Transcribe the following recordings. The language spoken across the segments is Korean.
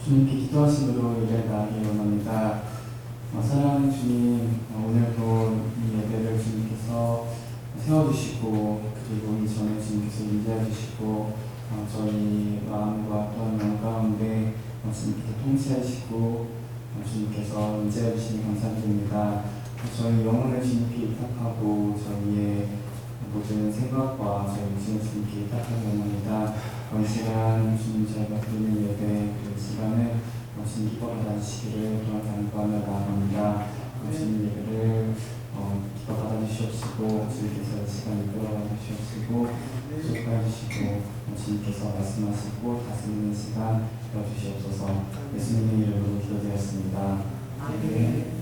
주님께 기도하심으로 예배를 나가기 원합니다. 사랑하는 주님, 오늘도 이 예배를 주님께서 세워주시고 그리고 이 전에 주님께서 인도해 주시고 저희 마음과 또한 마음 가운데 주님께서 통치하시고 주님께서 인도해 주시니 감사드립니다. 저희 영혼을 주님께 위탁하고 저희의 모든 생각과 저희 의지를 주님께 위탁하기 원합니다. 이 시간 주님 저희가 드리는 예배 그 시간을 주님 기뻐 받아주시기를 또한 간구하며 나아갑니다. 주님 예배를 기뻐 받아주시옵시고 주님께서 이 시간 이끌어 주시옵시고 축복해 주시고 주님께서 말씀하시고 다스리는 시간 되어주시옵소서. 예수님의 이름으로 기도드렸습니다. 아멘.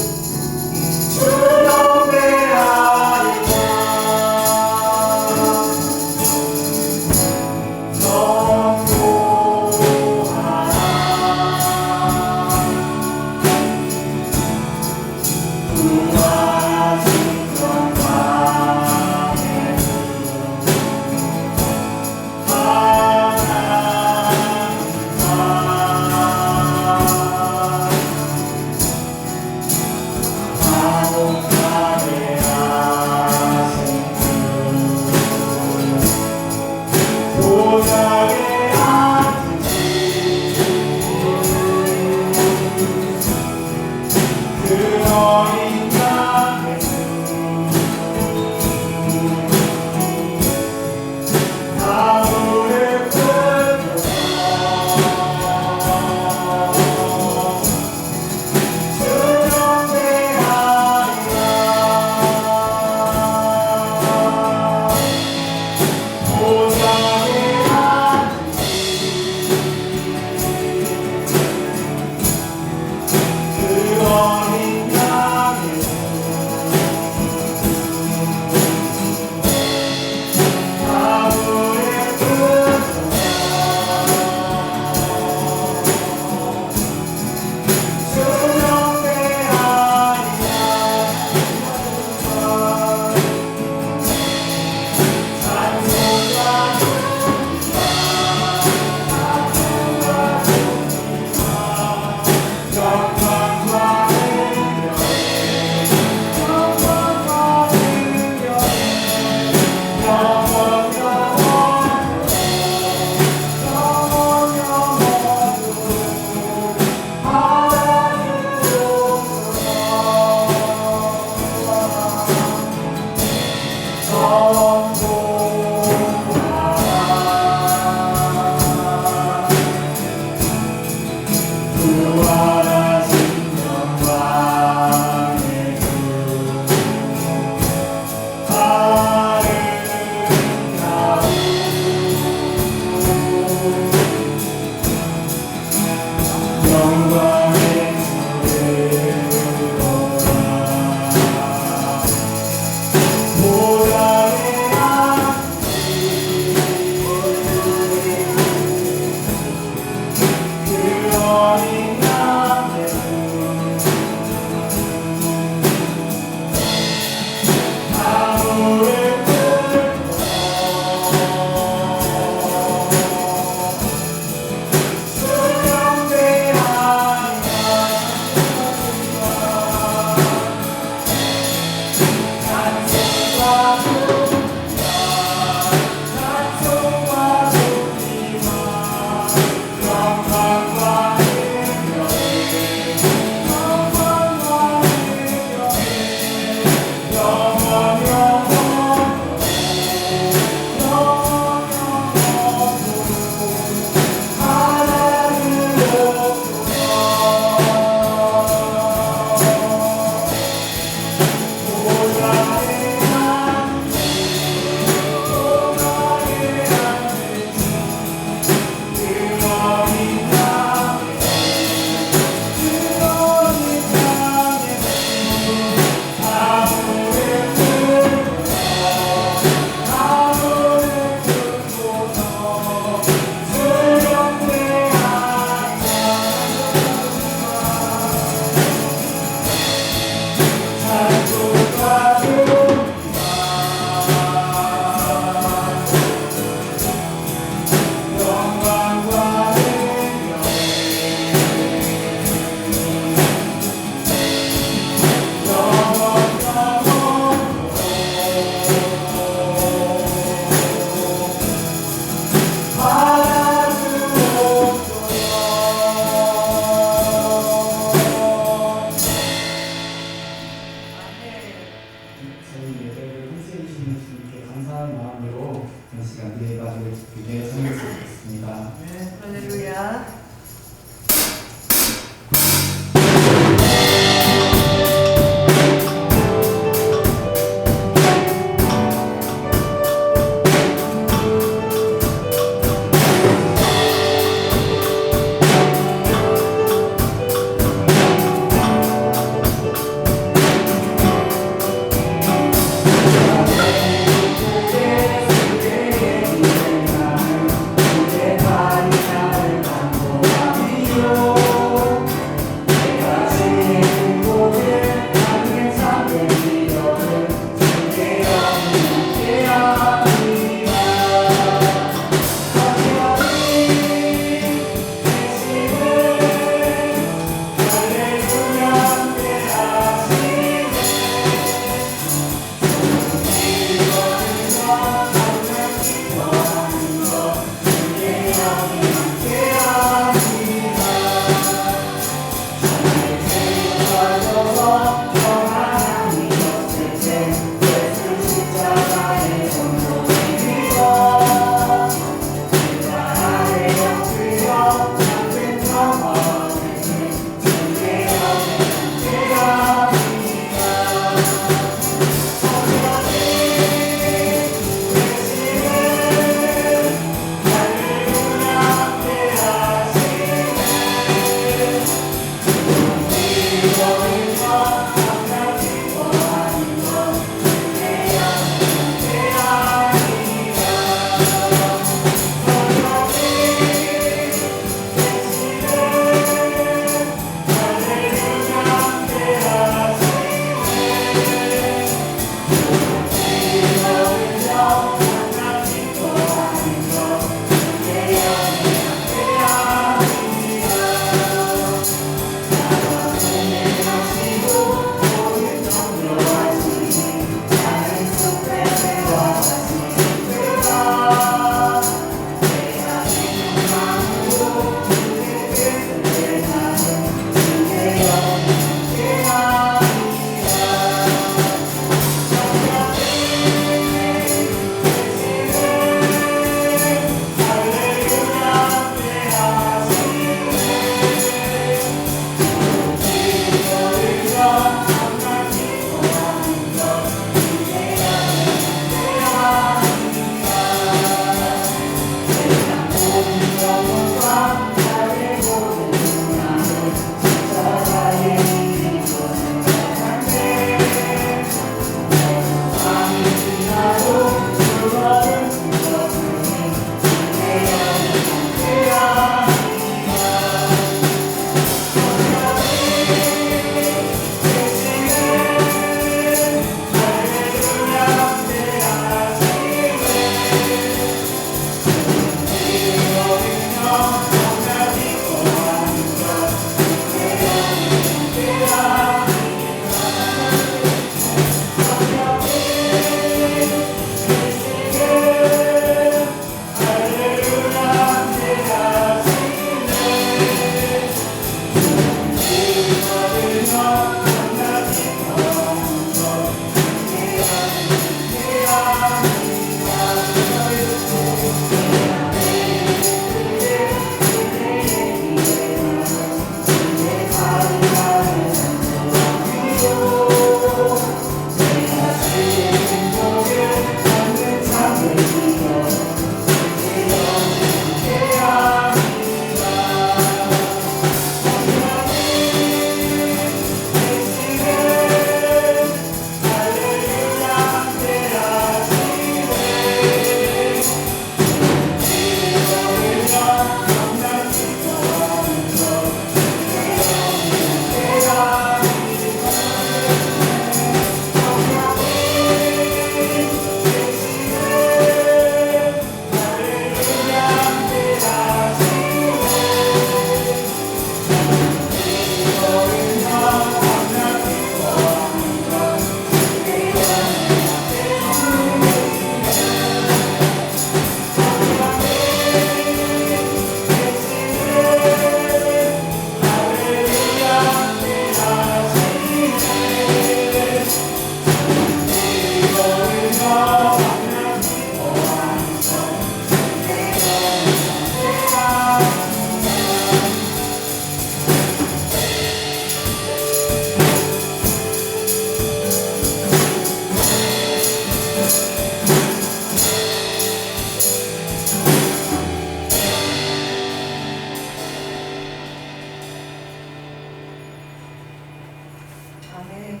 아멘.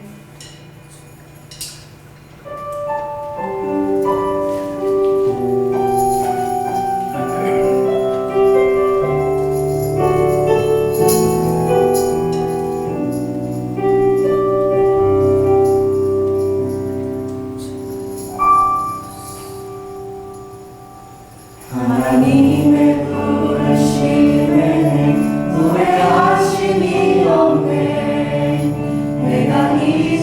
하나님의 부르심에 후회하심이 없네. 내가 이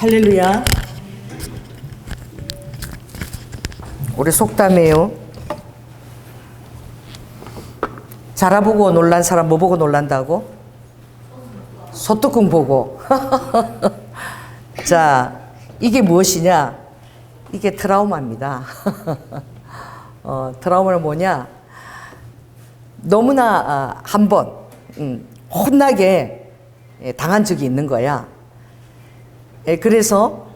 할렐루야. 우리 속담이에요. 자라보고 놀란 사람 뭐 보고 놀란다고? 소뚜껑 보고. 자, 이게 무엇이냐? 이게 트라우마입니다. 트라우마는 뭐냐? 너무나 한 번 혼나게 당한 적이 있는 거야. 그래서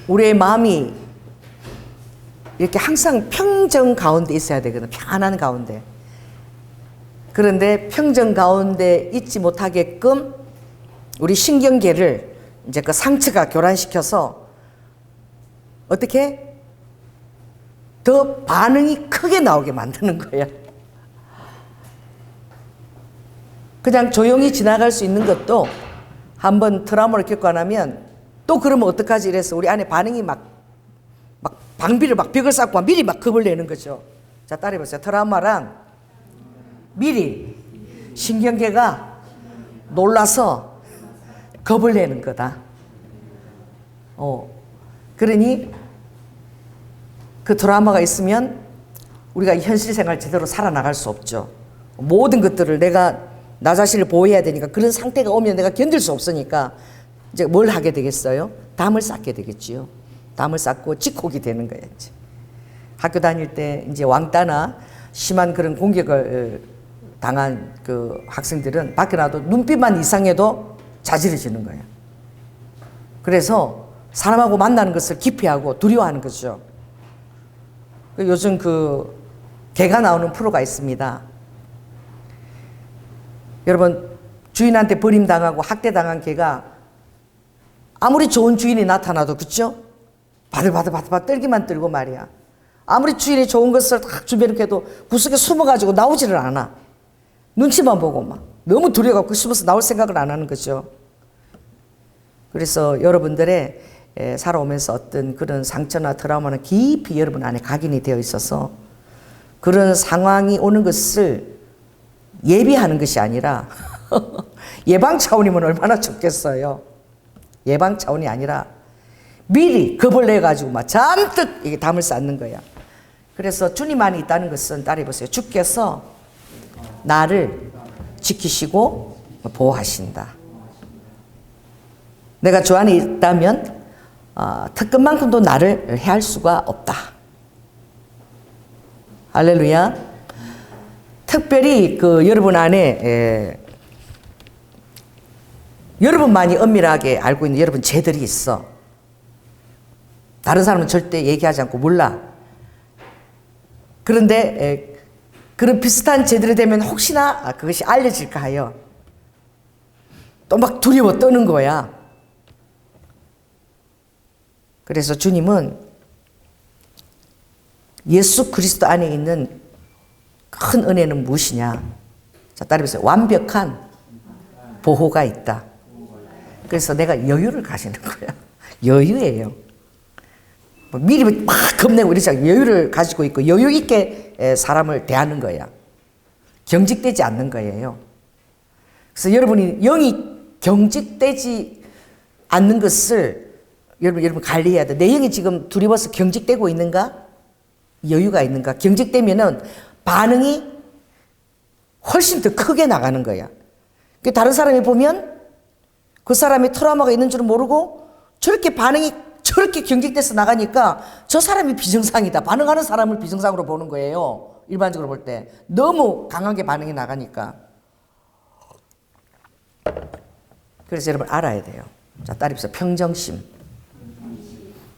우리의 마음이 이렇게 항상 평정 가운데 있어야 되거든. 평안한 가운데. 그런데 평정 가운데 있지 못하게끔 우리 신경계를 이제 그 상처가 교란시켜서 어떻게 더 반응이 크게 나오게 만드는 거야. 그냥 조용히 지나갈 수 있는 것도 한번 트라우마를 겪고 나면 또 그러면 어떡하지 이래서 우리 안에 반응이 막 방비를 막 벽을 쌓고 미리 막 겁을 내는 거죠. 자, 따라해보세요. 트라우마랑 미리 신경계가 놀라서 겁을 내는 거다. 그러니 그 트라우마가 있으면 우리가 현실 생활 제대로 살아나갈 수 없죠. 모든 것들을 내가 나 자신을 보호해야 되니까 그런 상태가 오면 내가 견딜 수 없으니까 이제 뭘 하게 되겠어요? 담을 쌓게 되겠지요. 담을 쌓고 직혹이 되는 거예요. 이제. 학교 다닐 때 이제 왕따나 심한 그런 공격을 당한 그 학생들은 밖에 나도 눈빛만 이상해도 자지러지는 거예요. 그래서 사람하고 만나는 것을 기피하고 두려워하는 거죠. 요즘 그 개가 나오는 프로가 있습니다. 여러분, 주인한테 버림당하고 학대당한 개가 아무리 좋은 주인이 나타나도, 그쵸? 바들바들 떨기만 떨고 말이야. 아무리 주인이 좋은 것을 딱 주변에 해도 구석에 숨어가지고 나오지를 않아. 눈치만 보고 막 너무 두려워갖고 숨어서 나올 생각을 안 하는 거죠. 그래서 여러분들의 살아오면서 어떤 그런 상처나 트라우마는 깊이 여러분 안에 각인이 되어 있어서 그런 상황이 오는 것을 예비하는 것이 아니라 예방 차원이면 얼마나 좋겠어요. 예방 차원이 아니라 미리 겁을 내가지고 막 잔뜩 이게 담을 쌓는 거야. 그래서 주님 안에 있다는 것은 따라해보세요. 주께서 나를 지키시고 보호하신다. 내가 주 안에 있다면 특권만큼도 나를 해할 수가 없다. 할렐루야. 특별히 그 여러분 안에 여러분만이 엄밀하게 알고 있는 여러분 죄들이 있어. 다른 사람은 절대 얘기하지 않고 몰라. 그런데 그런 비슷한 죄들이 되면 혹시나 그것이 알려질까 하여 또 막 두려워 떠는 거야. 그래서 주님은 예수 그리스도 안에 있는 큰 은혜는 무엇이냐? 자, 따라해보세요. 완벽한 보호가 있다. 그래서 내가 여유를 가지는 거야. 여유예요. 미리 막 겁내고 이러지 않고 여유를 가지고 있고 여유 있게 사람을 대하는 거야. 경직되지 않는 거예요. 그래서 여러분이 영이 경직되지 않는 것을 여러분 관리해야 돼. 내 영이 지금 두려워서 경직되고 있는가? 여유가 있는가? 경직되면은 반응이 훨씬 더 크게 나가는 거야. 다른 사람이 보면 그 사람이 트라우마가 있는 줄은 모르고 저렇게 반응이 저렇게 경직돼서 나가니까 저 사람이 비정상이다. 반응하는 사람을 비정상으로 보는 거예요. 일반적으로 볼 때. 너무 강하게 반응이 나가니까. 그래서 여러분 알아야 돼요. 자, 따라해보세요. 평정심.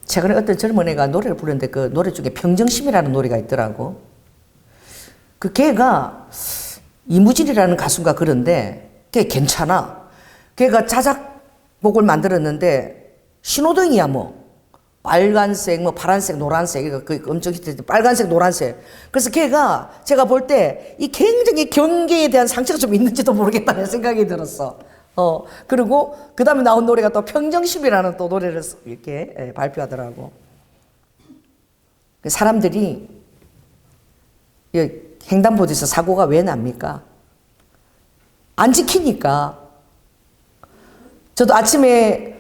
최근에 어떤 젊은 애가 노래를 부르는데 그 노래 중에 평정심이라는 노래가 있더라고. 그 걔가 이무진이라는 가수인가 그런데 걔 괜찮아. 걔가 자작곡을 만들었는데 신호등이야 뭐. 빨간색, 뭐 파란색, 노란색, 그 엄청 히트했는데 빨간색, 노란색. 그래서 걔가 제가 볼 때 이 굉장히 경계에 대한 상처가 좀 있는지도 모르겠다는 생각이 들었어. 그리고 그 다음에 나온 노래가 또 평정심이라는 또 노래를 이렇게 발표하더라고. 사람들이 횡단보도에서 사고가 왜 납니까? 안 지키니까. 저도 아침에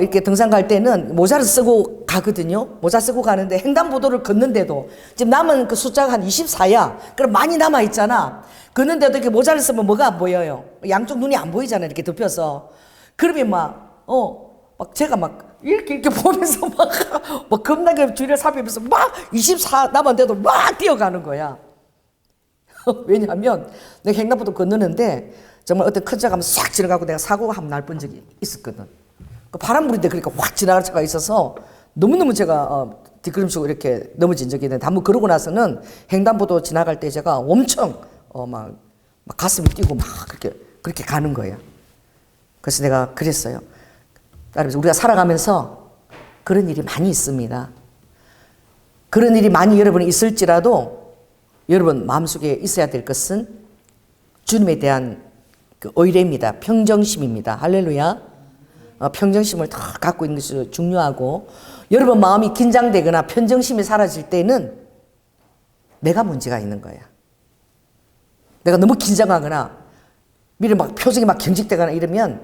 이렇게 등산 갈 때는 모자를 쓰고 가거든요. 모자 쓰고 가는데 횡단보도를 걷는데도 지금 남은 그 숫자가 한 24야. 그럼 많이 남아 있잖아. 걷는데도 이렇게 모자를 쓰면 뭐가 안 보여요? 양쪽 눈이 안 보이잖아. 이렇게 덮여서. 그러면 막 제가 막 이렇게 보면서 막 겁나게 뒤를 살피면서 막 24 남았는데도 막 뛰어가는 거야. 왜냐하면 내가 횡단보도 건너는데 정말 어떤 큰 차가 하면 싹 지나가고 내가 사고가 한 번 날 본 적이 있었거든. 그 바람 부는데 그러니까 확 지나갈 차가 있어서 너무너무 제가 뒷걸음치고 이렇게 넘어진 적이 있는데 한번 그러고 나서는 횡단보도 지나갈 때 제가 엄청 막 가슴이 뛰고 막 그렇게 가는 거예요. 그래서 내가 그랬어요. 따라서 우리가 살아가면서 그런 일이 많이 있습니다. 그런 일이 많이 여러분이 있을지라도 여러분 마음속에 있어야 될 것은 주님에 대한 그 의뢰입니다. 평정심입니다. 할렐루야. 평정심을 다 갖고 있는 것이 중요하고 여러분 마음이 긴장되거나 평정심이 사라질 때는 내가 문제가 있는 거야. 내가 너무 긴장하거나 미리 막 표정이 막 경직되거나 이러면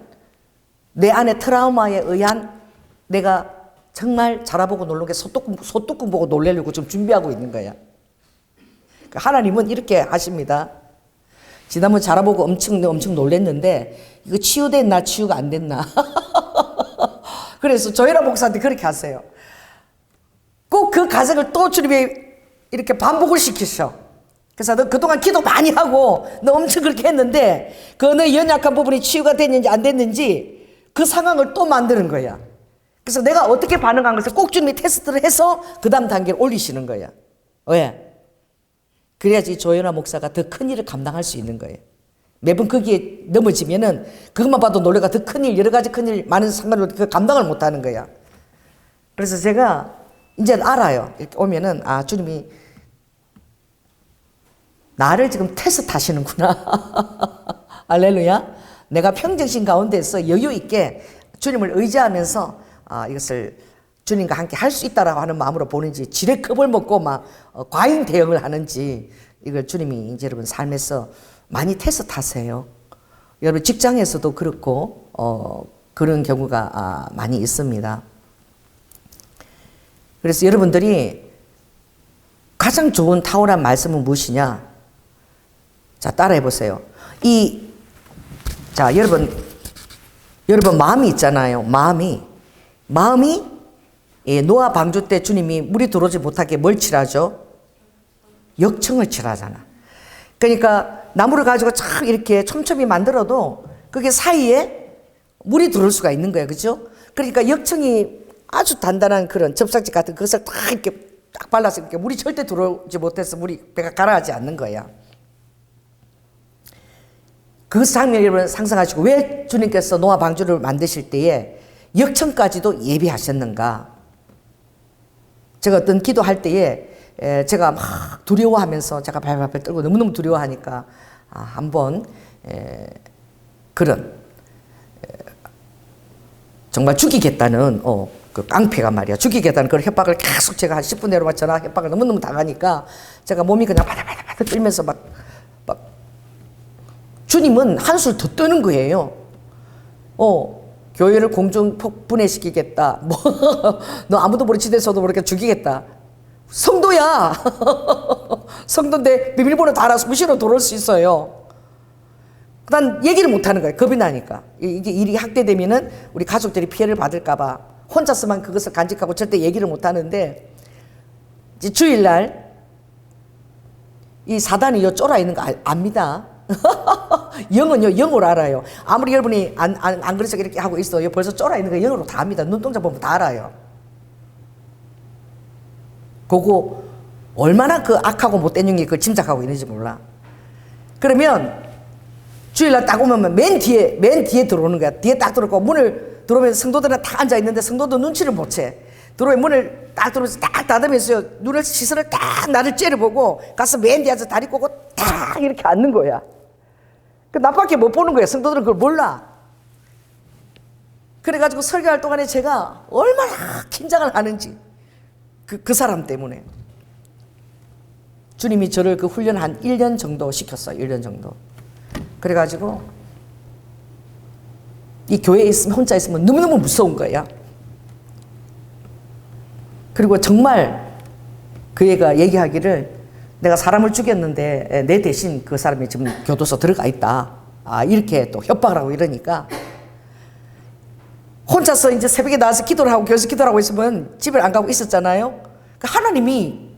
내 안에 트라우마에 의한 내가 정말 자라보고 놀란 게 소뚜껑 보고 놀래려고 좀 준비하고 있는 거야. 하나님은 이렇게 하십니다. 지난번 자라보고 엄청 놀랬는데 이거 치유됐나 치유가 안 됐나. 그래서 조혜라 목사한테 그렇게 하세요. 꼭 그 가정을 또 주님이 이렇게 반복을 시키셔. 그래서 너 그동안 기도 많이 하고 너 엄청 그렇게 했는데 그 너의 연약한 부분이 치유가 됐는지 안 됐는지 그 상황을 또 만드는 거야. 그래서 내가 어떻게 반응한 것을 꼭 주님이 테스트를 해서 그 다음 단계를 올리시는 거야. 왜? 그래야지 조연아 목사가 더 큰 일을 감당할 수 있는 거예요. 매번 거기에 넘어지면은 그것만 봐도 놀래가 더 큰 일, 여러 가지 큰 일 많은 상관으로 그 감당을 못 하는 거야. 그래서 제가 이제 알아요. 이렇게 오면은 주님이 나를 지금 테스트 하시는구나. 할렐루야. 내가 평정심 가운데서 여유 있게 주님을 의지하면서 이것을 주님과 함께 할 수 있다라고 하는 마음으로 보는지 지레 컵을 먹고 막 과잉 대응을 하는지 이걸 주님이 이제 여러분 삶에서 많이 테스트하세요. 여러분 직장에서도 그렇고 그런 경우가 많이 있습니다. 그래서 여러분들이 가장 좋은 탁월한 말씀은 무엇이냐? 자, 따라해 보세요. 자, 여러분 마음이 있잖아요. 마음이 노아 방주 때 주님이 물이 들어오지 못하게 뭘 칠하죠? 역청을 칠하잖아. 그러니까 나무를 가지고 참 이렇게 촘촘히 만들어도 그게 사이에 물이 들어올 수가 있는 거예요. 그죠? 그러니까 역청이 아주 단단한 그런 접착제 같은 그것을 딱 이렇게 딱 발라서 이렇게 물이 절대 들어오지 못해서 물이 배가 가라앉지 않는 거야. 그 장면 여러분 상상하시고 왜 주님께서 노아 방주를 만드실 때에 역청까지도 예비하셨는가? 제가 어떤 기도할 때에 제가 막 두려워하면서 제가 발발발 떨고 너무너무 두려워하니까 한번 그런 정말 죽이겠다는 그 깡패가 말이야 죽이겠다는 그런 협박을 계속 제가 한 10분 내로만 전화 협박을 너무너무 당하니까 제가 몸이 그냥 바들바들 떨면서 막 주님은 한술 더 뜨는 거예요. 교회를 공중 폭분해시키겠다. 너 아무도 모르는 지대에서도 모르게 죽이겠다. 성도야. 성도인데 비밀번호 다 알아서 무시로 들어올 수 있어요. 난 얘기를 못 하는 거예요. 겁이 나니까. 이게 일이 확대되면은 우리 가족들이 피해를 받을까봐 혼자서만 그것을 간직하고 절대 얘기를 못 하는데 이제 주일날 이 사단이 요 쫄아 있는 거 압니다. 영은요, 영어로 알아요. 아무리 여러분이 안 그래서 이렇게 하고 있어요. 벌써 쫄아 있는 거 영어로 다 압니다. 눈동자 보면 다 알아요. 그거 얼마나 그 악하고 못된 영이 그걸 짐작하고 있는지 몰라. 그러면 주일날 딱 오면 맨 뒤에 들어오는 거야. 뒤에 딱 들어오고 문을 들어오면 성도들은 다 앉아 있는데 성도도 눈치를 못 채. 들어오면 문을 딱 들어오면서 딱 닫으면서 눈을 시선을 딱 나를 째려보고 가서 맨 뒤에 앉아서 다리 꼬고 딱 이렇게 앉는 거야. 그 나밖에 못 보는 거야. 성도들은 그걸 몰라. 그래가지고 설교할 동안에 제가 얼마나 긴장을 하는지 그 사람 때문에 주님이 저를 그 훈련 한 1년 정도 시켰어요. 1년 정도. 그래가지고 이 교회에 있으면 혼자 있으면 너무너무 무서운 거야. 그리고 정말 그 애가 얘기하기를 내가 사람을 죽였는데 내 대신 그 사람이 지금 교도소 들어가 있다. 이렇게 또 협박을 하고 이러니까 혼자서 이제 새벽에 나와서 기도를 하고 교회에서 기도를 하고 있으면 집을 안 가고 있었잖아요. 하나님이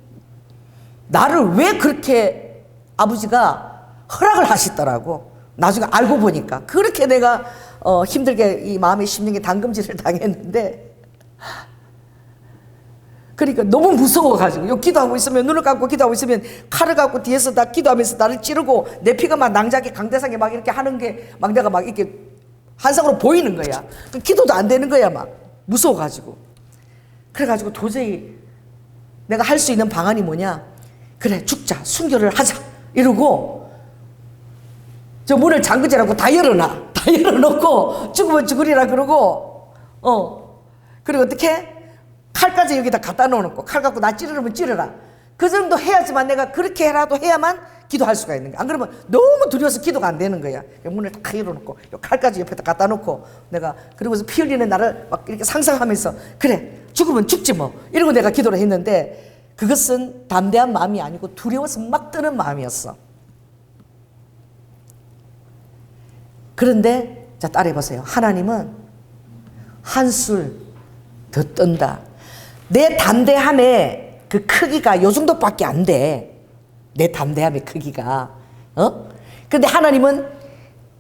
나를 왜 그렇게 아버지가 허락을 하시더라고. 나중에 알고 보니까 그렇게 내가 힘들게 이 마음의 심령에 담금질을 당했는데, 그러니까 너무 무서워가지고 요 기도하고 있으면, 눈을 감고 기도하고 있으면 칼을 갖고 뒤에서 다 기도하면서 나를 찌르고 내 피가 막 낭자게 강대상에 막 이렇게 하는 게 막 내가 막 이렇게 한상으로 보이는 거야. 기도도 안 되는 거야. 막 무서워가지고. 그래가지고 도저히 내가 할 수 있는 방안이 뭐냐, 그래 죽자, 순교를 하자 이러고 저 문을 잠그지라고 다 열어놔. 다 열어놓고 죽으면 죽으리라 그러고, 그리고 어떻게 칼까지 여기다 갖다 놓고 칼 갖고 나 찌르면 찌르라. 그 정도 해야지만, 내가 그렇게 해라도 해야만 기도할 수가 있는 거야. 안 그러면 너무 두려워서 기도가 안 되는 거야. 문을 딱 열어놓고 칼까지 옆에다 갖다 놓고 내가 그러고서 피 흘리는 나를 막 이렇게 상상하면서, 그래 죽으면 죽지 뭐 이러고 내가 기도를 했는데, 그것은 담대한 마음이 아니고 두려워서 막 뜨는 마음이었어. 그런데 자 따라해보세요. 하나님은 한술 더 뜬다. 내 담대함의 그 크기가 요 정도밖에 안 돼. 내 담대함의 크기가. 근데 하나님은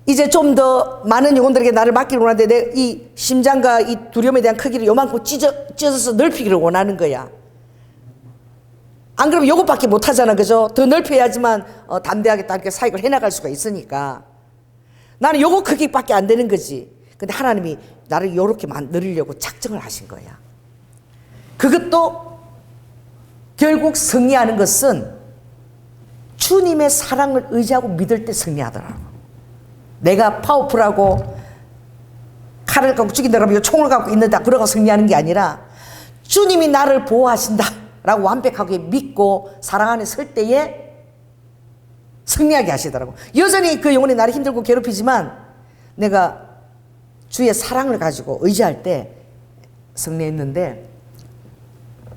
이제 좀 더 많은 영혼들에게 나를 맡기를 원하는데, 내 이 심장과 이 두려움에 대한 크기를 요만큼 찢어서 넓히기를 원하는 거야. 안 그러면 요것밖에 못 하잖아. 그죠? 더 넓혀야지만 담대하게 딱 이렇게 사역을 해나갈 수가 있으니까. 나는 요거 크기밖에 안 되는 거지. 근데 하나님이 나를 요렇게 늘리려고 작정을 하신 거야. 그것도 결국 승리하는 것은 주님의 사랑을 의지하고 믿을 때 승리하더라고. 내가 파워풀하고 칼을 갖고 죽인다 그러면 총을 갖고 있는다 그러고 승리하는 게 아니라, 주님이 나를 보호하신다 라고 완벽하게 믿고 사랑 안에 설 때에 승리하게 하시더라고. 여전히 그 영혼이 나를 힘들고 괴롭히지만 내가 주의 사랑을 가지고 의지할 때 승리했는데,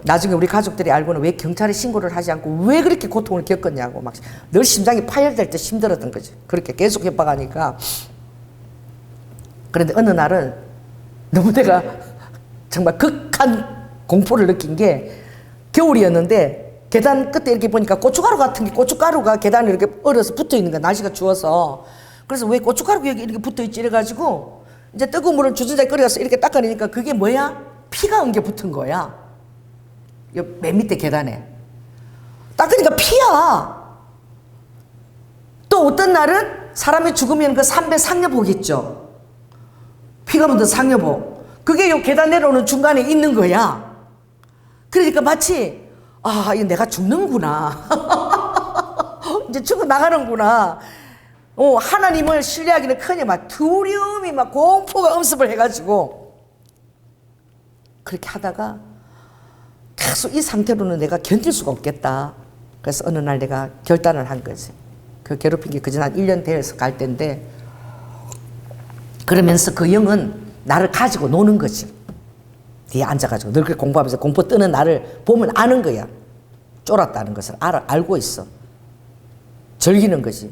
나중에 우리 가족들이 알고는 왜 경찰에 신고를 하지 않고 왜 그렇게 고통을 겪었냐고 막 늘 심장이 파열될 때 힘들었던 거지. 그렇게 계속 협박하니까. 그런데 어느 날은 너무 내가 정말 극한 공포를 느낀 게, 겨울이었는데 계단 끝에 이렇게 보니까 고춧가루 같은 게, 고춧가루가 계단에 이렇게 얼어서 붙어 있는 거야. 날씨가 추워서. 그래서 왜 고춧가루가 여기 이렇게 붙어 있지 이래가지고 이제 뜨거운 물을 주전자에 끓여서 이렇게 닦아내니까 그게 뭐야? 피가 엉겨 붙은 거야. 맨 밑에 계단에. 닦으니까 피야. 또 어떤 날은 사람이 죽으면 그 삼배 상여복 있죠. 피가 묻은 상여복. 그게 요 계단 내려오는 중간에 있는 거야. 그러니까 마치 이거 내가 죽는구나. 이제 죽어 나가는구나. 하나님을 신뢰하기는 커녕 막 두려움이 막 공포가 엄습을 해가지고 그렇게 하다가 계속 이 상태로는 내가 견딜 수가 없겠다. 그래서 어느 날 내가 결단을 한 거지. 그 괴롭힌 게 그전 한 1년 되어서 갈 때인데, 그러면서 그 영은 나를 가지고 노는 거지. 뒤에 앉아가지고 늘 그렇게 공부하면서 공포 뜨는 나를 보면 아는 거야. 쫄았다는 것을 알고 있어. 즐기는 거지.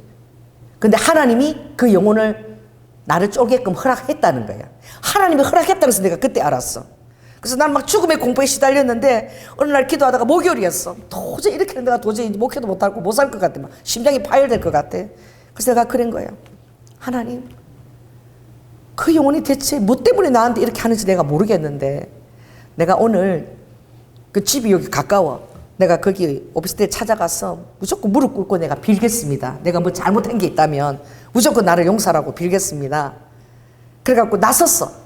근데 하나님이 그 영혼을 나를 쫄게끔 허락했다는 거야. 하나님이 허락했다는 것을 내가 그때 알았어. 그래서 난 막 죽음의 공포에 시달렸는데, 어느 날 기도하다가 목요일이었어. 도저히 이렇게 내가 도저히 목회도 못하고 못 살 것 같아. 막 심장이 파열될 것 같아. 그래서 내가 그런 거야. 하나님, 그 영혼이 대체 뭐 때문에 나한테 이렇게 하는지 내가 모르겠는데, 내가 오늘 그 집이 여기 가까워. 내가 거기 오피스텔 찾아가서 무조건 무릎 꿇고 내가 빌겠습니다. 내가 뭐 잘못한 게 있다면 무조건 나를 용서하라고 빌겠습니다. 그래갖고 나섰어.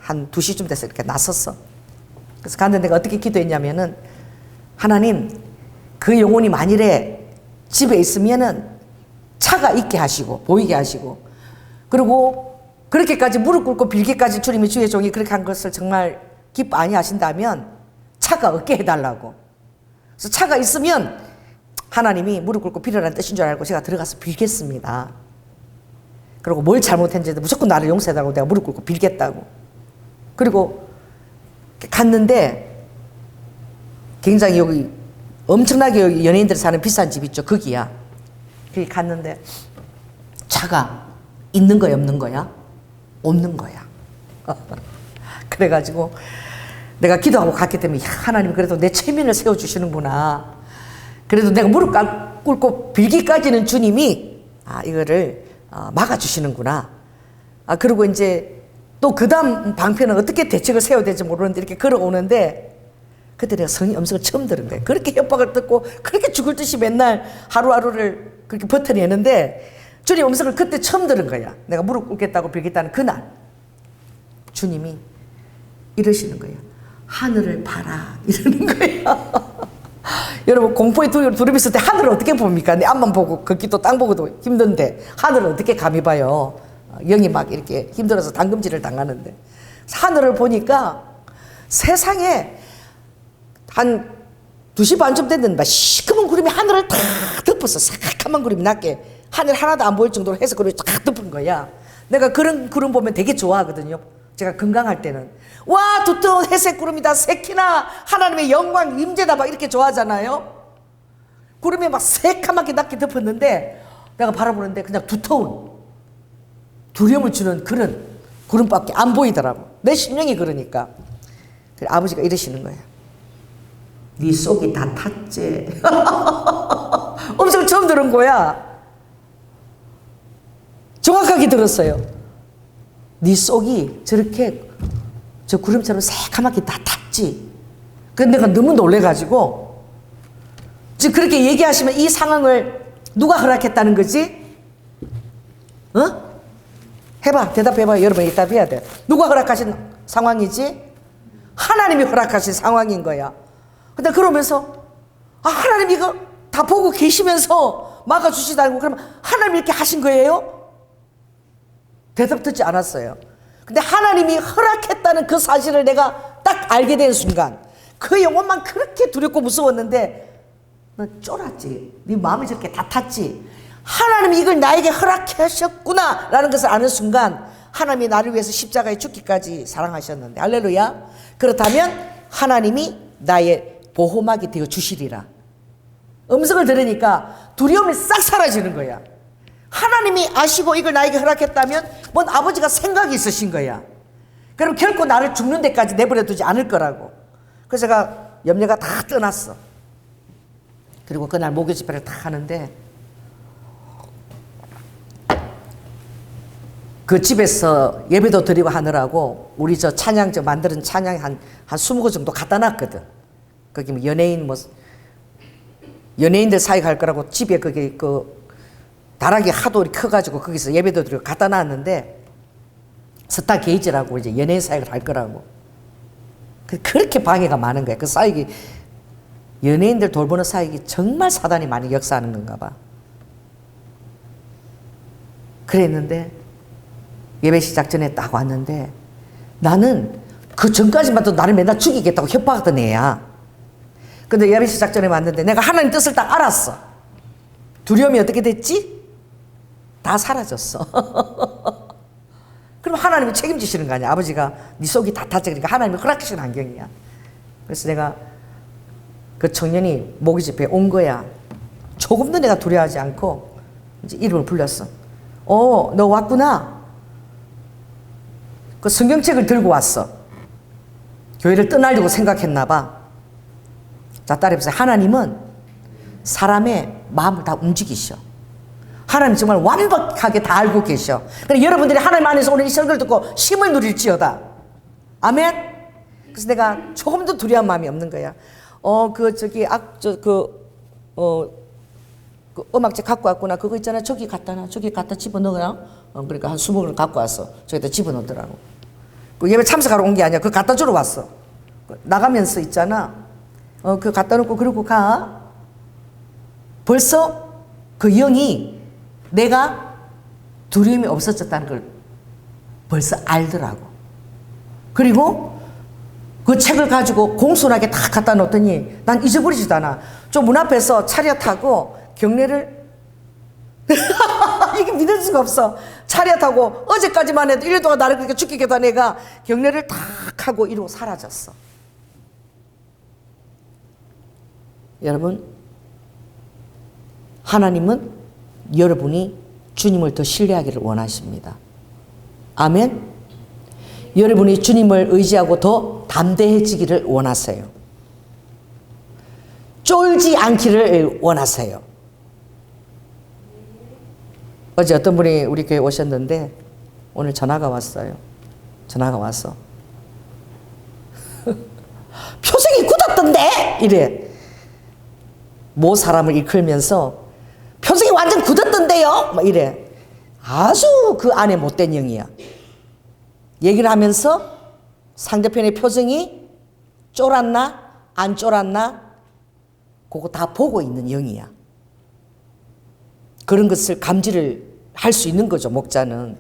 한 2시쯤 돼서 이렇게 나섰어. 그래서 갔는데 내가 어떻게 기도했냐면은, 하나님, 그 영혼이 만일에 집에 있으면은 차가 있게 하시고 보이게 하시고, 그리고 그렇게까지 무릎 꿇고 빌기까지 주님이 주의 종이 그렇게 한 것을 정말 기뻐 아니하신다면 차가 없게 해달라고. 그래서 차가 있으면 하나님이 무릎 꿇고 빌으라는 뜻인 줄 알고 제가 들어가서 빌겠습니다. 그리고 뭘 잘못했는지 무조건 나를 용서해달라고 내가 무릎 꿇고 빌겠다고. 그리고 갔는데 굉장히 여기 엄청나게 여기 연예인들 사는 비싼 집 있죠. 거기야. 거기 갔는데 차가 있는 거야 없는 거야? 없는 거야. 그래가지고 내가 기도하고 갔기 때문에 하나님 그래도 내 체면을 세워주시는구나. 그래도 내가 무릎 꿇고 빌기까지는 주님이 이거를 막아주시는구나. 그리고 이제 또 그 다음 방편은 어떻게 대책을 세워야 될지 모르는데 이렇게 걸어오는데 그때 내가 성의 음성을 처음 들은 거예요. 그렇게 협박을 듣고 그렇게 죽을 듯이 맨날 하루하루를 그렇게 버텨내는데 주님 음성을 그때 처음 들은 거야. 내가 무릎 꿇겠다고 빌겠다는 그날 주님이 이러시는 거예요. 하늘을 봐라 이러는 거예요. 여러분 공포에 두려움 있을 때 하늘을 어떻게 봅니까? 내 앞만 보고 걷기도 땅 보고도 힘든데 하늘을 어떻게 감히 봐요? 영이 막 이렇게 힘들어서 당금질을 당하는데 하늘을 보니까 세상에 한 2시 반쯤 됐는데 시커먼 구름이 하늘을 다 덮었어. 새카만 구름이 낮게 하늘 하나도 안 보일 정도로 해서 구름이 쫙 덮은 거야. 내가 그런 구름 보면 되게 좋아하거든요. 제가 건강할 때는 와 두꺼운 회색 구름이다 새키나 하나님의 영광 임재다 막 이렇게 좋아하잖아요. 구름이 막 새카맣게 낮게 덮었는데 내가 바라보는데 그냥 두터운 두려움을 주는 그런 구름밖에 안 보이더라고. 내 심령이 그러니까. 그래, 아버지가 이러시는 거예요. 네 속이 다 탔지. 엄청 처음 들은 거야. 정확하게 들었어요. 네 속이 저렇게 저 구름처럼 새카맣게 다 탔지. 근데 내가 너무 놀래가지고 지금 그렇게 얘기하시면 이 상황을 누가 허락했다는 거지? 어? 해봐. 대답해봐. 여러분 대답해야 돼. 누가 허락하신 상황이지? 하나님이 허락하신 상황인 거야. 근데 그러면서 하나님 이거 다 보고 계시면서 막아주시다고 그러면 하나님이 이렇게 하신 거예요? 대답 듣지 않았어요. 근데 하나님이 허락했다는 그 사실을 내가 딱 알게 된 순간 그 영혼만 그렇게 두렵고 무서웠는데 너 쫄았지. 네 마음이 저렇게 다 탔지. 하나님이 이걸 나에게 허락하셨구나 라는 것을 아는 순간 하나님이 나를 위해서 십자가에 죽기까지 사랑하셨는데 할렐루야. 그렇다면 하나님이 나의 보호막이 되어 주시리라. 음성을 들으니까 두려움이 싹 사라지는 거야. 하나님이 아시고 이걸 나에게 허락했다면 뭔 아버지가 생각이 있으신 거야. 그럼 결코 나를 죽는 데까지 내버려 두지 않을 거라고. 그래서 제가 염려가 다 떠났어. 그리고 그날 목요 집회를 다 하는데 그 집에서 예배도 드리고 하느라고 우리 저 찬양 저 만드는 찬양이 한 20거 정도 갖다 놨거든. 거기 뭐 연예인들 사이 갈 거라고 집에 거기 그 다락이 하도 커가지고 거기서 예배도 드리고 갖다 놨는데 스타 게이지라고 이제 연예인 사역을 할 거라고. 그렇게 방해가 많은 거야. 그 사역이 연예인들 돌보는 사역이 정말 사단이 많이 역사하는 건가 봐. 그랬는데 예배 시작 전에 딱 왔는데 나는 그 전까지만 해도 나를 맨날 죽이겠다고 협박하던 애야. 근데 예배 시작 전에 왔는데 내가 하나님 뜻을 딱 알았어. 두려움이 어떻게 됐지? 다 사라졌어. 그럼 하나님이 책임지시는 거 아니야. 아버지가 네 속이 다 탔지. 그러니까 하나님이 허락하신 환경이야. 그래서 내가 그 청년이 모기 집회에 온 거야. 조금도 내가 두려워하지 않고 이제 이름을 불렀어. 너 왔구나. 그 성경책을 들고 왔어. 교회를 떠나려고 생각했나 봐. 자, 따라해보세요. 하나님은 사람의 마음을 다 움직이셔. 하나님 정말 완벽하게 다 알고 계셔. 그러니까 여러분들이 하나님 안에서 오늘 이 설교를 듣고 힘을 누릴지어다. 아멘? 그래서 내가 조금도 두려운 마음이 없는 거야. 그 음악책 갖고 왔구나. 그거 있잖아. 저기 갖다 놔. 저기 갖다 집어넣어라. 그러니까 한 20개를 갖고 왔어. 저기다 집어넣더라고. 그 예배 참석하러 온 게 아니야. 그거 갖다 주러 왔어. 나가면서 있잖아. 그거 갖다 놓고 그러고 가. 벌써 그 영이 내가 두려움이 없어졌다는 걸 벌써 알더라고. 그리고 그 책을 가지고 공손하게 다 갖다 놓더니 난 잊어버리지도 않아. 좀 문 앞에서 차려 타고 경례를 이게 믿을 수가 없어. 차례 타고 어제까지만 해도 1년 동안 나를 그렇게 죽게 하던 애가 경례를 탁 하고 이러고 사라졌어. 여러분, 하나님은 여러분이 주님을 더 신뢰하기를 원하십니다. 아멘. 여러분이 주님을 의지하고 더 담대해지기를 원하세요. 쫄지 않기를 원하세요. 어제 어떤 분이 우리 교회 오셨는데 오늘 전화가 왔어요. 전화가 왔어. 표정이 굳었던데? 이래. 모 사람을 일컬면서 표정이 완전 굳었던데요? 막 이래. 아주 그 안에 못된 영이야. 얘기를 하면서 상대편의 표정이 쫄았나 안 쫄았나 그거 다 보고 있는 영이야. 그런 것을 감지를 할 수 있는 거죠. 목자는.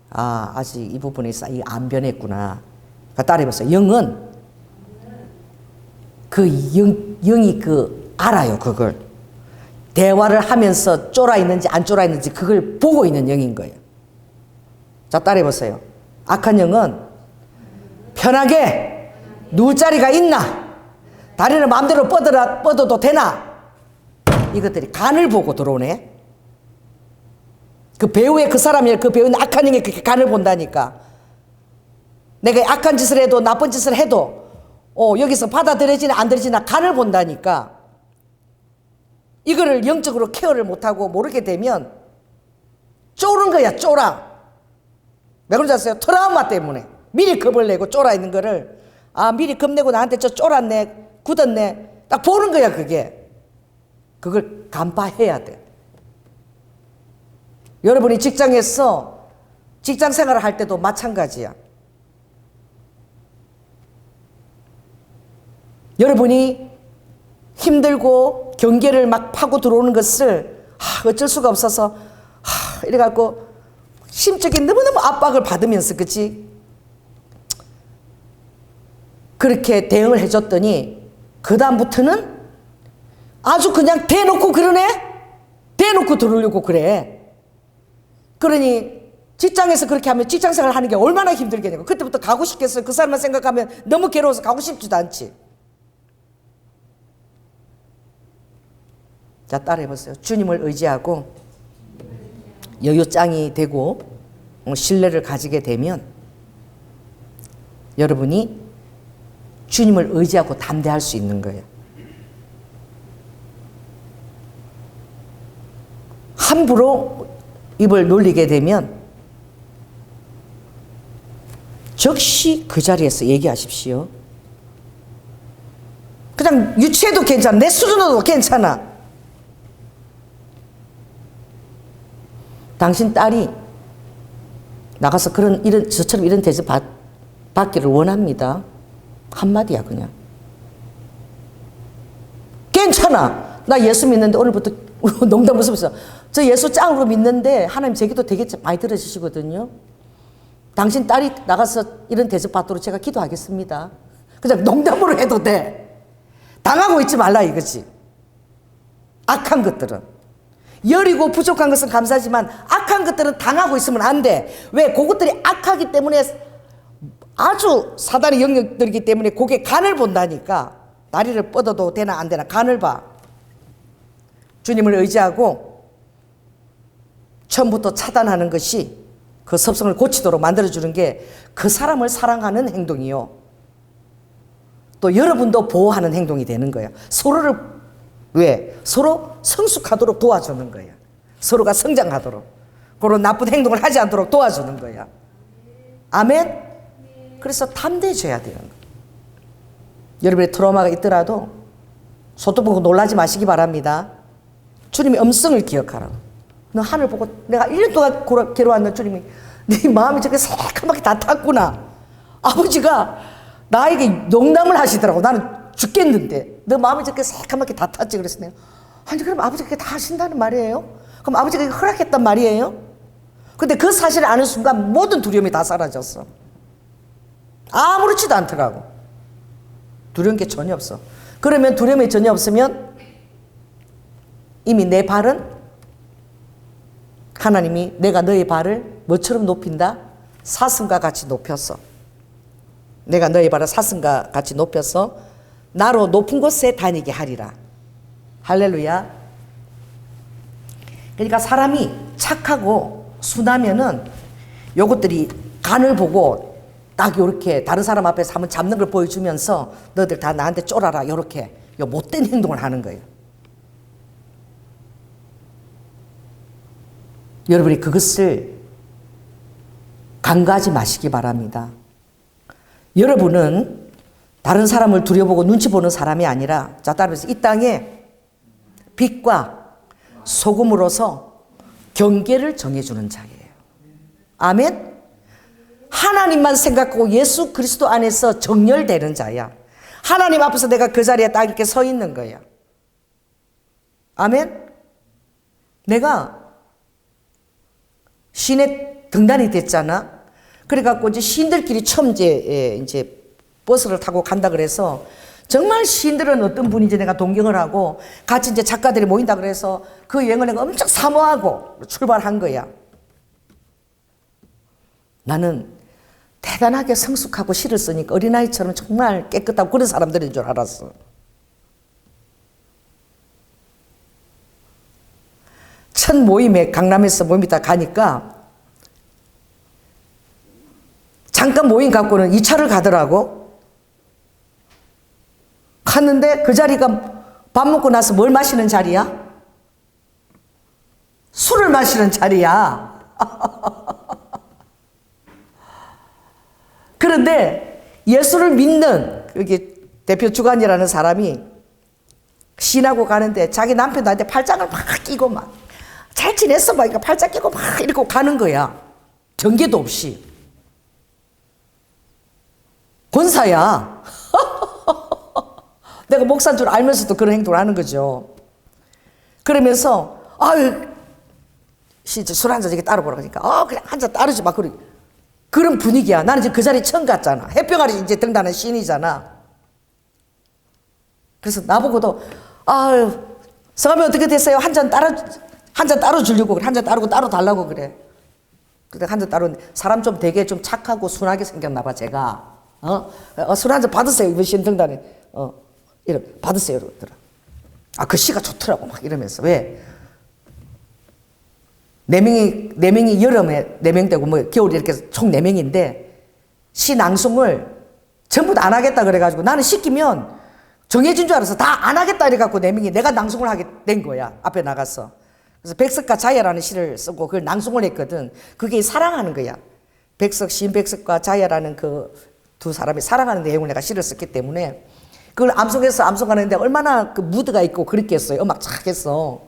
아, 아직 이 부분에 안 변했구나. 따라해보세요. 영은 그 영이 알아요. 그걸 대화를 하면서 쫄아 있는지 안 쫄아 있는지 그걸 보고 있는 영인 거예요. 자, 따라해보세요. 악한 영은 편하게 누울 자리가 있나, 다리를 마음대로 뻗어도 되나, 이것들이 간을 보고 들어오네. 그 배우의 그 사람이 그 배우는 악한 영이 그렇게 간을 본다니까. 내가 악한 짓을 해도 나쁜 짓을 해도 여기서 받아들여지나 안 들여지나 간을 본다니까. 이거를 영적으로 케어를 못하고 모르게 되면 쫄은 거야. 쫄아. 왜 그런지 아세요? 트라우마 때문에 미리 겁을 내고 쫄아 있는 거를 미리 겁내고 나한테 쫄았네 굳었네 딱 보는 거야. 그걸 간파해야 돼. 여러분이 직장에서 직장 생활을 할 때도 마찬가지야. 여러분이 힘들고 경계를 막 파고 들어오는 것을 어쩔 수가 없어서 이래갖고 심적인 너무너무 압박을 받으면서 그치? 그렇게 대응을 해줬더니 그 다음부터는 아주 그냥 대놓고 그러네? 대놓고 들으려고 그래. 그러니 직장에서 그렇게 하면 직장생활 하는 게 얼마나 힘들겠냐고. 그때부터 가고 싶겠어요. 그 사람만 생각하면 너무 괴로워서 가고 싶지도 않지. 자, 따라해보세요. 주님을 의지하고 여유짱이 되고 신뢰를 가지게 되면 여러분이 주님을 의지하고 담대할 수 있는 거예요. 함부로 입을 놀리게 되면 즉시 그 자리에서 얘기하십시오. 그냥 유치해도 괜찮아. 내 수준으로도 괜찮아. 당신 딸이 나가서 저처럼 이런 대접 받기를 원합니다. 한마디야, 그냥. 괜찮아. 나 예수 믿는데 오늘부터 농담 웃으면서 저 예수 짱으로 믿는데 하나님 제 기도 되게 많이 들어주시거든요. 당신 딸이 나가서 이런 대접 받도록 제가 기도하겠습니다. 그냥 농담으로 해도 돼. 당하고 있지 말라 이거지. 악한 것들은. 여리고 부족한 것은 감사하지만 악한 것들은 당하고 있으면 안 돼. 왜? 그것들이 악하기 때문에 아주 사단의 영역들이기 때문에 그게 간을 본다니까. 다리를 뻗어도 되나 안 되나 간을 봐. 주님을 의지하고 처음부터 차단하는 것이 그 습성을 고치도록 만들어주는 게 그 사람을 사랑하는 행동이요. 또 여러분도 보호하는 행동이 되는 거예요. 서로를 왜? 서로 성숙하도록 도와주는 거야. 서로가 성장하도록. 그런 나쁜 행동을 하지 않도록 도와주는 거야. 아멘? 그래서 담대해져야 되는 거야. 여러분의 트라우마가 있더라도 소뚜 보고 놀라지 마시기 바랍니다. 주님의 음성을 기억하라고. 너 하늘 보고 내가 1년 동안 괴로웠는 주님이 네 마음이 저렇게 새까맣게 다 탔구나. 아버지가 나에게 농담을 하시더라고. 나는 죽겠는데 너 마음이 저렇게 새까맣게 다 탔지. 그래서 내가 아니 그럼 아버지가 그렇게 다 하신다는 말이에요? 그럼 아버지가 허락했단 말이에요? 근데 그 사실을 아는 순간 모든 두려움이 다 사라졌어. 아무렇지도 않더라고. 두려운 게 전혀 없어. 그러면 두려움이 전혀 없으면 이미 내 발은 하나님이 내가 너의 발을 뭐처럼 높인다? 사슴과 같이 높였어. 내가 너의 발을 사슴과 같이 높여서 나로 높은 곳에 다니게 하리라. 할렐루야. 그러니까 사람이 착하고 순하면은 요것들이 간을 보고 딱 요렇게 다른 사람 앞에서 한번 잡는 걸 보여주면서 너희들 다 나한테 쫄아라 요렇게 요 못된 행동을 하는 거예요. 여러분이 그것을 간과하지 마시기 바랍니다. 여러분은 다른 사람을 두려보고 눈치 보는 사람이 아니라, 자, 따라서 이 땅에 빛과 소금으로서 경계를 정해주는 자예요. 아멘? 하나님만 생각하고 예수 그리스도 안에서 정렬되는 자야. 하나님 앞에서 내가 그 자리에 딱 이렇게 서 있는 거야. 아멘? 내가 신의 등단이 됐잖아. 그래갖고 이제 시인들끼리 처음 이제 버스를 타고 간다 그래서 정말 시인들은 어떤 분인지 내가 동경을 하고 같이 이제 작가들이 모인다 그래서 그 여행을 내가 엄청 사모하고 출발한 거야. 나는 대단하게 성숙하고 시를 쓰니까 어린아이처럼 정말 깨끗하고 그런 사람들인 줄 알았어. 첫 모임에 강남에서 모임이 다 가니까 잠깐 모임 갖고는 2차를 가더라고. 갔는데 그 자리가 밥 먹고 나서 뭘 마시는 자리야? 술을 마시는 자리야. 그런데 예수를 믿는 여기 대표 주관이라는 사람이 신하고 가는데 자기 남편 나한테 팔짱을 막 끼고 막 잘 지냈어 막 이렇게 팔짱 끼고 막 이러고 가는 거야. 경계도 없이. 권사야. 내가 목사인 줄 알면서도 그런 행동을 하는 거죠. 그러면서 아유 진짜 술 한잔 이렇게 따로 보라 그러니까 그냥 한 잔 따르지 막 그런 분위기야. 나는 지금 그 자리에 처음 갔잖아. 해병아리 이제 등단한 신이잖아. 그래서 나보고도 아유 성함이 어떻게 됐어요? 한 잔 따로 주려고 그래. 한 잔 따르고 따로 달라고 그래. 근데 한 잔 따로 사람 좀 되게 좀 착하고 순하게 생겼나 봐 제가. 술 한 잔 받으세요. 이번 신 등단에 이러 받으세요. 이러더라. 그 시가 좋더라고 막 이러면서 왜? 네 명이 여름에 4명 되고 뭐 겨울에 이렇게 총 4명인데 시 낭송을 전부 다 안 하겠다 그래가지고 나는 시키면 정해진 줄 알아서 다 안 하겠다 이래갖고 4명이 내가 낭송을 하게 된 거야. 앞에 나가서. 그래서 백석과 자야라는 시를 쓰고 그걸 낭송을 했거든. 그게 사랑하는 거야. 시인 백석과 자야라는 그 두 사람이 사랑하는 내용을 내가 시를 썼기 때문에 그걸 암송해서 암송하는데 얼마나 그 무드가 있고 그랬겠어요. 음악 착 했어.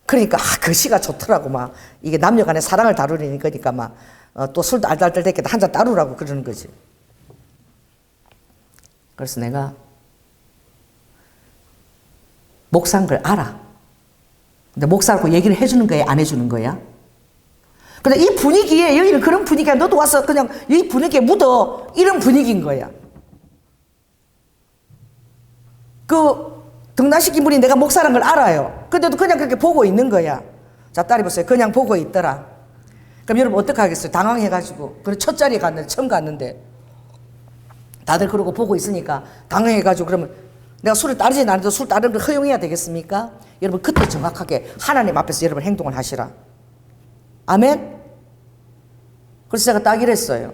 그러니까 그 시가 좋더라고. 막 이게 남녀간의 사랑을 다루는 거니까 막 또 술도 알달달 됐겠다 한 잔 따르라고 그러는 거지. 그래서 내가 목사인 걸 알아. 근데 목사라고 얘기를 해주는 거야 안 해주는 거야? 근데 이 분위기에 여기는 그런 분위기야. 너도 와서 그냥 이 분위기에 묻어 이런 분위기인 거야. 그 등단시킨 분이 내가 목사라는 걸 알아요. 근데도 그냥 그렇게 보고 있는 거야. 자, 딸이 보세요. 그냥 보고 있더라. 그럼 여러분 어떻게 하겠어요? 당황해가지고. 그래 첫 자리에 갔는데 처음 갔는데 다들 그러고 보고 있으니까 당황해가지고 그러면 내가 술을 따르진 않아도 술 따르는 걸 허용해야 되겠습니까? 여러분 그때 정확하게 하나님 앞에서 여러분 행동을 하시라. 아멘? 그래서 제가 딱 이랬어요.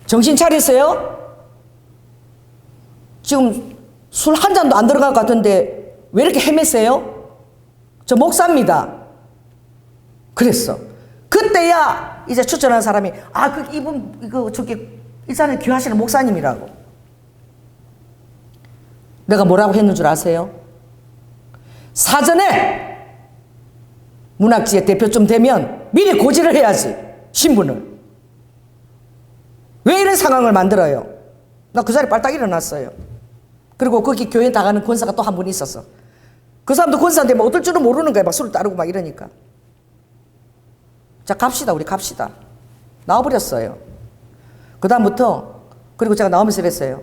정신 차리세요? 지금 술 한 잔도 안 들어갈 것 같은데 왜 이렇게 헤매세요? 저 목사입니다. 그랬어. 그때야 이제 추천한 사람이 이분 저기 일산에 교회하시는 목사님이라고. 내가 뭐라고 했는 줄 아세요? 사전에 문학지의 대표쯤 되면 미리 고지를 해야지. 신분을. 왜 이런 상황을 만들어요? 나 그 자리에 빨딱 일어났어요. 그리고 거기 교회 나가는 권사가 또 한 분 있었어. 그 사람도 권사인데 뭐 어떨 줄은 모르는 거야. 막 술을 따르고 막 이러니까. 자, 갑시다. 우리 갑시다. 나와버렸어요. 그 다음부터 그리고 제가 나오면서 이랬어요.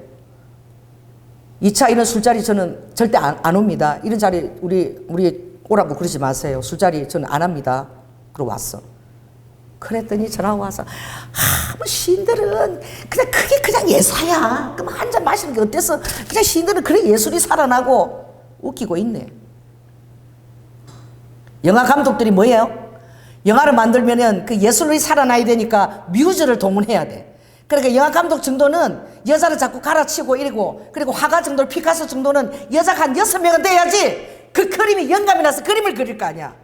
2차 이런 술자리 저는 절대 안 옵니다. 이런 자리 우리 오라고 그러지 마세요. 술자리 저는 안 합니다. 그러고 왔어. 그랬더니 전화 와서 뭐 시인들은 그냥 그게 그냥 예사야. 그럼 한 잔 마시는 게 어때서? 그냥 시인들은 그래 예술이 살아나고. 웃기고 있네. 영화 감독들이 뭐예요? 영화를 만들면은 그 예술이 살아나야 되니까 뮤즈를 동원해야 돼. 그러니까 영화 감독 정도는 여자를 자꾸 갈아치고 이러고, 그리고 화가 정도, 피카소 정도는 여자가 한 6명은 돼야지 그 그림이 영감이 나서 그림을 그릴 거 아니야.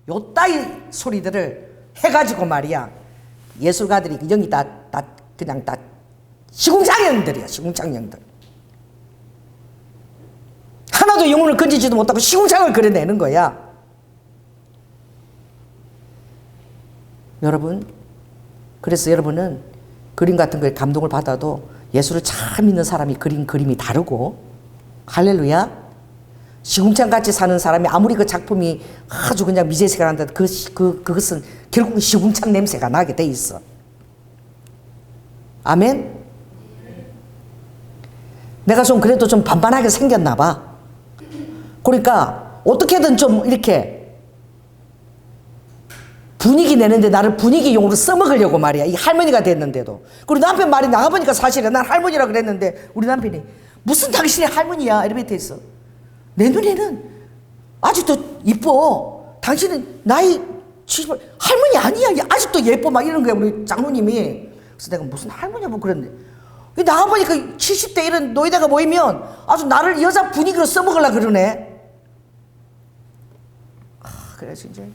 요 따위 소리들을 해가지고 말이야. 예술가들이 영이 그냥 다 시궁창형들이야. 시궁창형들. 하나도 영혼을 건지지도 못하고 시궁창을 그려내는 거야. 여러분, 그래서 여러분은 그림 같은 거에 감동을 받아도 예술을 잘 믿는 사람이 그린 그림이 다르고, 할렐루야. 시궁창같이 사는 사람이 아무리 그 작품이 아주 그냥 미제색을한다, 그것은 결국은 시궁창 냄새가 나게 돼 있어. 아멘. 내가 좀 그래도 좀 반반하게 생겼나 봐. 그러니까 어떻게든 좀 이렇게 분위기 내는데 나를 분위기용으로 써먹으려고 말이야. 이 할머니가 됐는데도. 그리고 남편 말이 나가보니까 사실은 난 할머니라 그랬는데 우리 남편이 무슨 당신이 할머니야 이러면서 있어. 내 눈에는 아직도 이뻐. 당신은 나이 70, 할머니 아니야. 아직도 예뻐. 막 이러는 거야 우리 장로님이. 그래서 내가 무슨 할머니야 뭐 그랬는데 나가보니까 70대 이런 노이다가 모이면 아주 나를 여자 분위기로 써먹으려고 그러네. 그래서 이제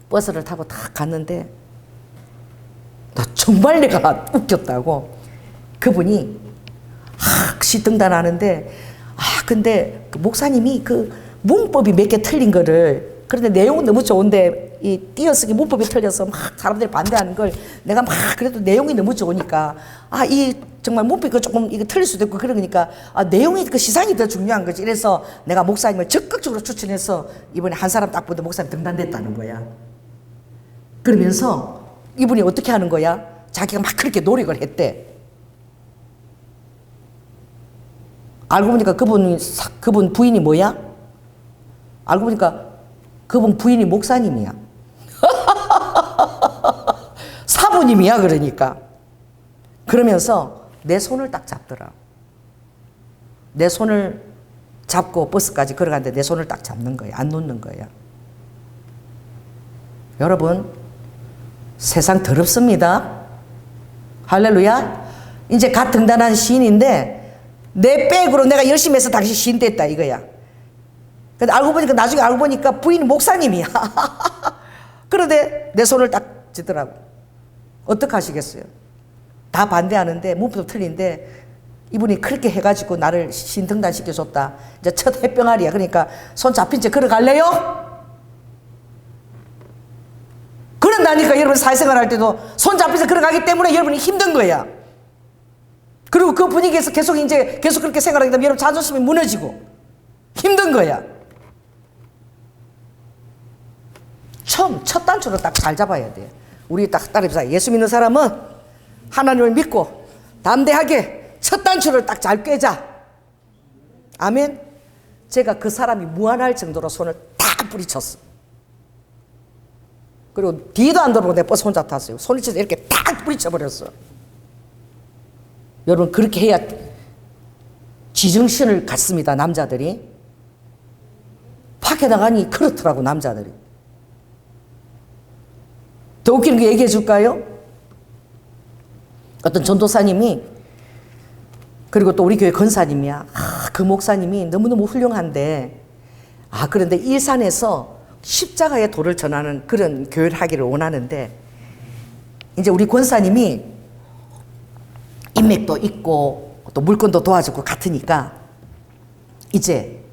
버스를 타고 딱 갔는데 나 정말 내가 웃겼다고. 그분이 시등단하는데 근데 그 목사님이 그 문법이 몇 개 틀린 거를, 그런데 내용은 너무 좋은데 이 띄어쓰기 문법이 틀려서 막 사람들이 반대하는 걸 내가 막 그래도 내용이 너무 좋으니까 이 정말 문법이 조금 이거 틀릴 수도 있고 그러니까 내용이 그 시상이 더 중요한 거지. 이래서 내가 목사님을 적극적으로 추천해서 이번에 한 사람 딱 보는데 목사님 등단됐다는 거야. 그러면서 이분이 어떻게 하는 거야? 자기가 막 그렇게 노력을 했대. 알고 보니까 그분 부인이 뭐야? 알고 보니까 그분 부인이 목사님이야. 사부님이야. 그러니까 그러면서 내 손을 딱 잡더라. 내 손을 잡고 버스까지 걸어갔는데 내 손을 딱 잡는 거야. 안 놓는 거야. 여러분, 세상 더럽습니다. 할렐루야. 이제 갓 등단한 시인인데 내 백으로 내가 열심히 해서 당신 시인 됐다 이거야. 근데 나중에 알고 보니까 부인이 목사님이야. 그런데 내 손을 딱 쥐더라고. 어떡하시겠어요? 다 반대하는데 문법도 틀린데 이분이 그렇게 해가지고 나를 시인 등단시켜줬다. 이제 첫 햇병아리야. 그러니까 손 잡힌 채 걸어갈래요? 그런다니까. 여러분 사회생활 할 때도 손 잡힌 채 걸어가기 때문에 여러분이 힘든 거야. 그리고 그 분위기에서 계속 그렇게 생활하게 되면 여러분 자존심이 무너지고 힘든 거야. 첫 단추를 딱 잘 잡아야 돼. 우리 딱 따라해보자. 예수 믿는 사람은 하나님을 믿고 담대하게 첫 단추를 딱 잘 꿰자. 아멘. 제가 그 사람이 무한할 정도로 손을 딱 뿌리쳤어. 그리고 뒤도 안 돌아보고 내 버스 혼자 탔어요. 손을 쳐서 이렇게 딱 뿌리쳐버렸어. 여러분 그렇게 해야 지정신을 갖습니다. 남자들이. 밖에 나가니 그렇더라고 남자들이. 더 웃기는 거 얘기해 줄까요? 어떤 전도사님이, 그리고 또 우리 교회 권사님이야. 그 목사님이 너무너무 훌륭한데 그런데 일산에서 십자가의 도를 전하는 그런 교회를 하기를 원하는데 이제 우리 권사님이 인맥도 있고 또 물건도 도와주고 같으니까 이제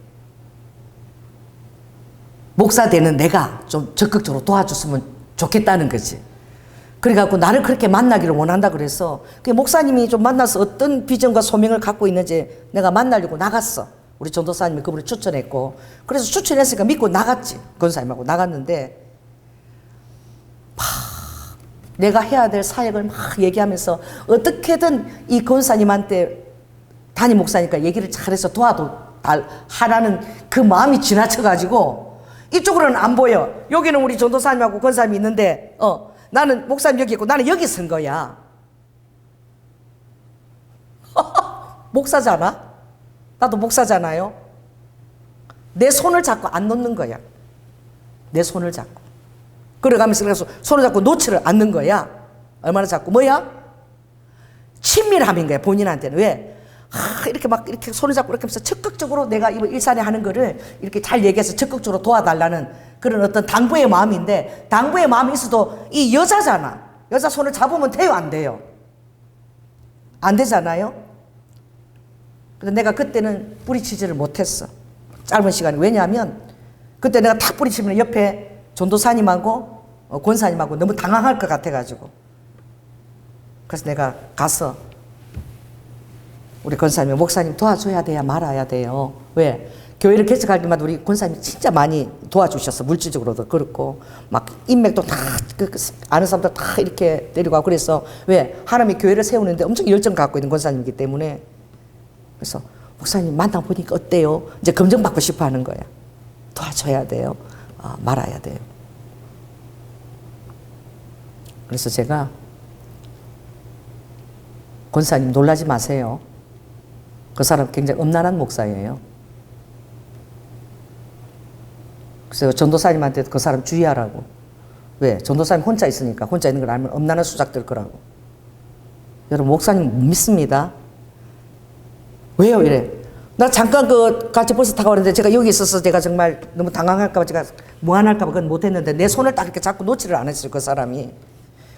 목사 되는 내가 좀 적극적으로 도와줬으면 좋겠다는 거지. 그래갖고 나를 그렇게 만나기를 원한다 그래서 그 목사님이 좀 만나서 어떤 비전과 소명을 갖고 있는지 내가 만나려고 나갔어. 우리 전도사님이 그분을 추천했고, 그래서 추천했으니까 믿고 나갔지. 권사님하고 나갔는데 내가 해야 될 사역을 막 얘기하면서 어떻게든 이 권사님한테 담임 목사니까 얘기를 잘해서 도와도 하라는 그 마음이 지나쳐가지고 이쪽으로는 안 보여. 여기는 우리 전도사님하고 권사님이 있는데 나는 목사님 여기 있고 나는 여기 선 거야. 목사잖아. 나도 목사잖아요. 내 손을 잡고 안 놓는 거야. 내 손을 잡고. 그래가면서 그래서 손을 잡고 놓지를 않는 거야. 얼마나 잡고 뭐야? 친밀함인 거야 본인한테는. 왜? 이렇게 막 이렇게 손을 잡고 이렇게 하면서 적극적으로 내가 이번 일산에 하는 거를 이렇게 잘 얘기해서 적극적으로 도와달라는 그런 어떤 당부의 마음인데, 당부의 마음이 있어도 이 여자잖아. 여자 손을 잡으면 돼요 안 돼요? 안 되잖아요. 근데 내가 그때는 뿌리치지를 못했어. 짧은 시간에. 왜냐하면 그때 내가 탁 뿌리치면 옆에 전도사님하고 권사님하고 너무 당황할 것 같아가지고. 그래서 내가 가서 우리 권사님, 목사님 도와줘야 돼야 말아야 돼요. 왜? 교회를 개척할 때마다 우리 권사님이 진짜 많이 도와주셨어. 물질적으로도 그렇고 막 인맥도 다 아는 사람들 다 이렇게 데리고 그래서 왜? 하나님이 교회를 세우는데 엄청 열정 갖고 있는 권사님이기 때문에. 그래서 목사님 만나보니까 어때요? 이제 검증받고 싶어 하는 거야. 도와줘야 돼요. 말아야 돼요. 그래서 제가 권사님 놀라지 마세요. 그 사람 굉장히 음란한 목사예요. 그래서 전도사님한테 그 사람 주의하라고. 왜? 전도사님 혼자 있으니까. 혼자 있는 걸 알면 음란한 수작될 거라고. 여러분 목사님 못 믿습니다. 왜요? 이래. 나 잠깐 같이 버스 타고 왔는데 제가 여기 있어서 제가 정말 너무 당황할까봐 제가 무안할까봐 그건 못했는데 내 손을 딱 이렇게 잡고 놓지를 않았어요. 그 사람이.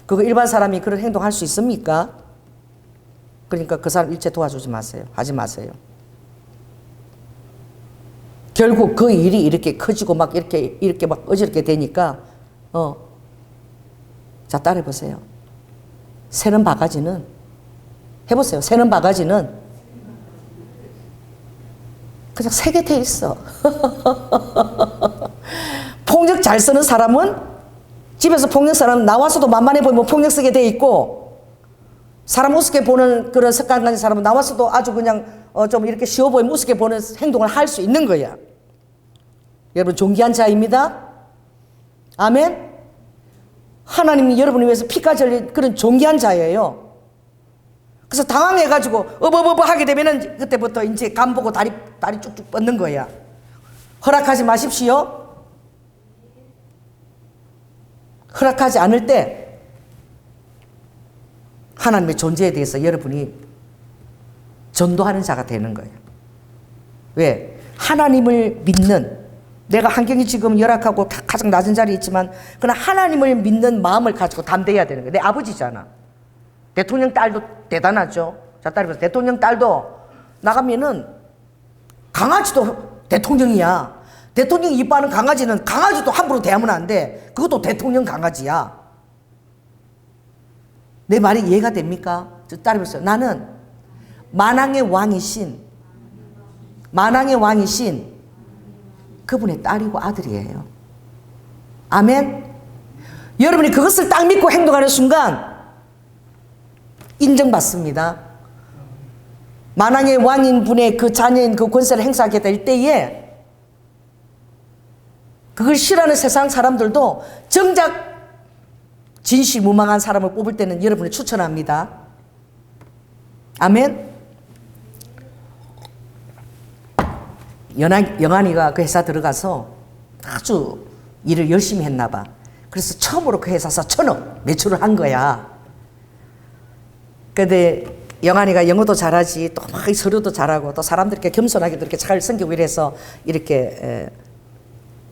그거 일반 사람이 그런 행동할 수 있습니까? 그러니까 그 사람 일체 도와주지 마세요. 하지 마세요. 결국 그 일이 이렇게 커지고 막 이렇게 막 어지럽게 되니까 자 따라해보세요. 새는 바가지는 해보세요. 새는 바가지는 그냥 새 곁에 있어. 폭력 잘 쓰는 사람은 집에서 폭력 사람 나와서도 만만해 보이면 폭력 쓰게 돼 있고, 사람 우습게 보는 그런 습관 가진 사람은 나와서도 아주 그냥 좀 이렇게 쉬워 보이면 우습게 보는 행동을 할 수 있는 거야. 여러분 존귀한 자입니다. 아멘. 하나님이 여러분을 위해서 피까지 흘린 그런 존귀한 자예요. 그래서 당황해가지고 어버버버 하게 되면은 그때부터 이제 간 보고 다리 쭉쭉 뻗는 거야. 허락하지 마십시오. 허락하지 않을 때 하나님의 존재에 대해서 여러분이 전도하는 자가 되는 거예요. 왜? 하나님을 믿는, 내가 환경이 지금 열악하고 가장 낮은 자리에 있지만 그러나 하나님을 믿는 마음을 가지고 담대해야 되는 거예요. 내 아버지잖아. 대통령 딸도 대단하죠. 자, 따라서 대통령 딸도 나가면은 강아지도 대통령이야. 대통령 이뻐하는 강아지는 강아지도 함부로 대하면 안 돼. 그것도 대통령 강아지야. 내 말이 이해가 됩니까? 저 따라해보세요. 나는 만왕의 왕이신 그분의 딸이고 아들이에요. 아멘. 여러분이 그것을 딱 믿고 행동하는 순간 인정받습니다. 만왕의 왕인 분의 그 자녀인 그 권세를 행사하게 될 때에 그걸 싫어하는 세상 사람들도 정작 진실무망한 사람을 뽑을 때는 여러분을 추천합니다. 아멘. 영환이가 그 회사 들어가서 아주 일을 열심히 했나 봐. 그래서 처음으로 그 회사에서 1,000억 매출을 한 거야. 근데 영환이가 영어도 잘하지, 또 막 서류도 잘하고, 또 사람들께 겸손하게도 이렇게 잘 섬기고 이래서 이렇게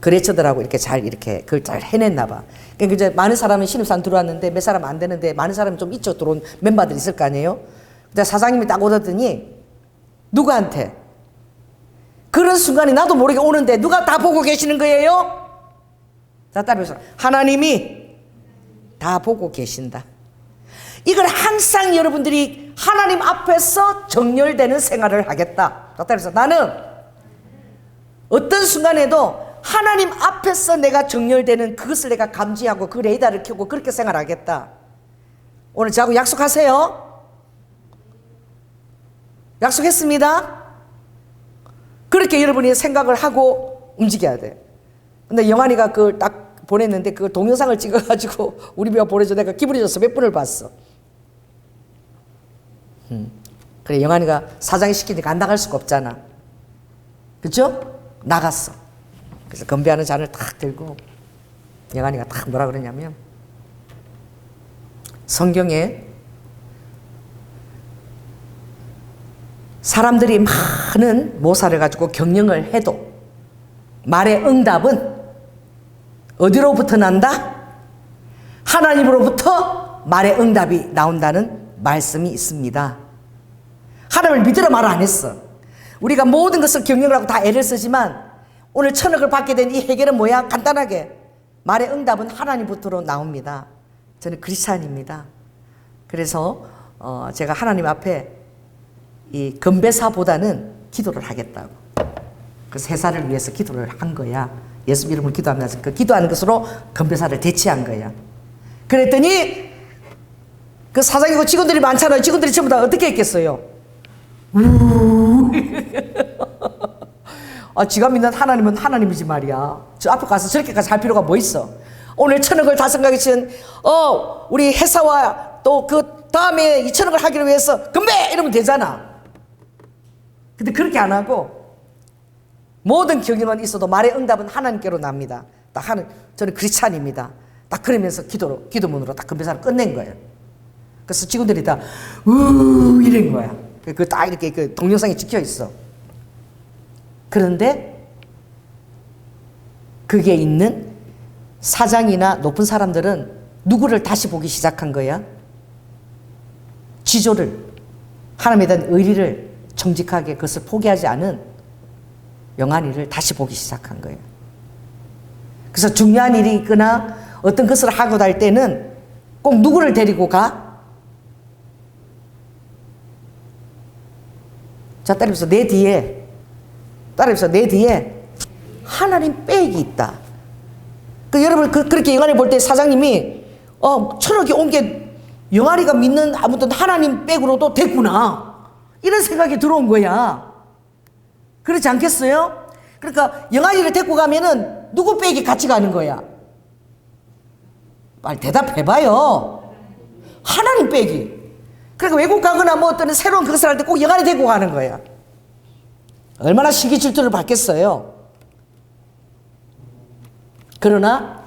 거래처들하고 이렇게 그걸 잘 해냈나 봐. 그러니까 이제 많은 사람이 신입사원 들어왔는데 몇 사람 안 되는데 많은 사람이 좀 이쪽 들어온 멤버들이 있을 거 아니에요? 근데 사장님이 딱 오더니 누구한테? 그런 순간이 나도 모르게 오는데 누가 다 보고 계시는 거예요? 자, 따라해서 하나님이 다 보고 계신다. 이걸 항상 여러분들이 하나님 앞에서 정렬되는 생활을 하겠다. 자, 따라해서 나는 어떤 순간에도 하나님 앞에서 내가 정렬되는 그것을 내가 감지하고 그 레이더를 켜고 그렇게 생활하겠다. 오늘 저하고 약속하세요. 약속했습니다. 그렇게 여러분이 생각을 하고 움직여야 돼. 근데 영환이가 그걸 딱 보냈는데 그 동영상을 찍어가지고 우리 배가 보내줘. 내가 기분이 좋아서 몇 분을 봤어. 그래, 영환이가 사장이 시키니까 안 나갈 수가 없잖아. 그죠? 나갔어. 그래서 건배하는 잔을 탁 들고 영환이가 딱 뭐라 그러냐면, 성경에 사람들이 많은 모사를 가지고 경영을 해도 말의 응답은 어디로부터 난다? 하나님으로부터 말의 응답이 나온다는 말씀이 있습니다. 하나님을 믿으라 말 안 했어. 우리가 모든 것을 경영을 하고 다 애를 쓰지만 오늘 1,000억을 받게 된 이 해결은 뭐야? 간단하게 말의 응답은 하나님부터 나옵니다. 저는 크리스찬입니다. 그래서 제가 하나님 앞에 이 건배사보다는 기도를 하겠다고. 그 세 살을 위해서 기도를 한 거야. 예수 이름을 기도하면서 그 기도하는 것으로 건배사를 대체한 거야. 그랬더니 그 사장이고 직원들이 많잖아요. 직원들이 전부 다 어떻게 했겠어요? 지가 믿는 하나님은 하나님이지 말이야. 저 앞에 가서 저렇게까지 할 필요가 뭐 있어? 오늘 1,000억을 달성하기 전 우리 회사와 또 그 다음에 2,000억을 하기를 위해서 건배! 이러면 되잖아. 근데 그렇게 안 하고 모든 경영은 있어도 말의 응답은 하나님께로 납니다. 저는 크리스찬입니다. 딱 그러면서 기도문으로 딱 건배사를 끝낸 거예요. 그래서 직원들이 다 이런 거야. 그 딱 이렇게 그 동영상이 찍혀 있어. 그런데 그게 있는 사장이나 높은 사람들은 누구를 다시 보기 시작한 거야? 지조를, 하나님에 대한 의리를 정직하게 그것을 포기하지 않은 영환이를 다시 보기 시작한 거예요. 그래서 중요한 일이 있거나 어떤 것을 하고 달 때는 꼭 누구를 데리고 가? 자, 따라해서 내 뒤에 하나님 백이 있다. 여러분 그렇게 영환이 볼 때 사장님이 1,000억이 온 게 영환이가 믿는 아무튼 하나님 백으로도 됐구나, 이런 생각이 들어온 거야. 그렇지 않겠어요? 그러니까 영환이를 데리고 가면은 누구 백이 같이 가는 거야? 빨리 대답해봐요. 하나님 백이. 그러니까 외국 가거나 뭐 어떤 새로운 그것을 할 때 꼭 영환이 데리고 가는 거야. 얼마나 시기 질투를 받겠어요. 그러나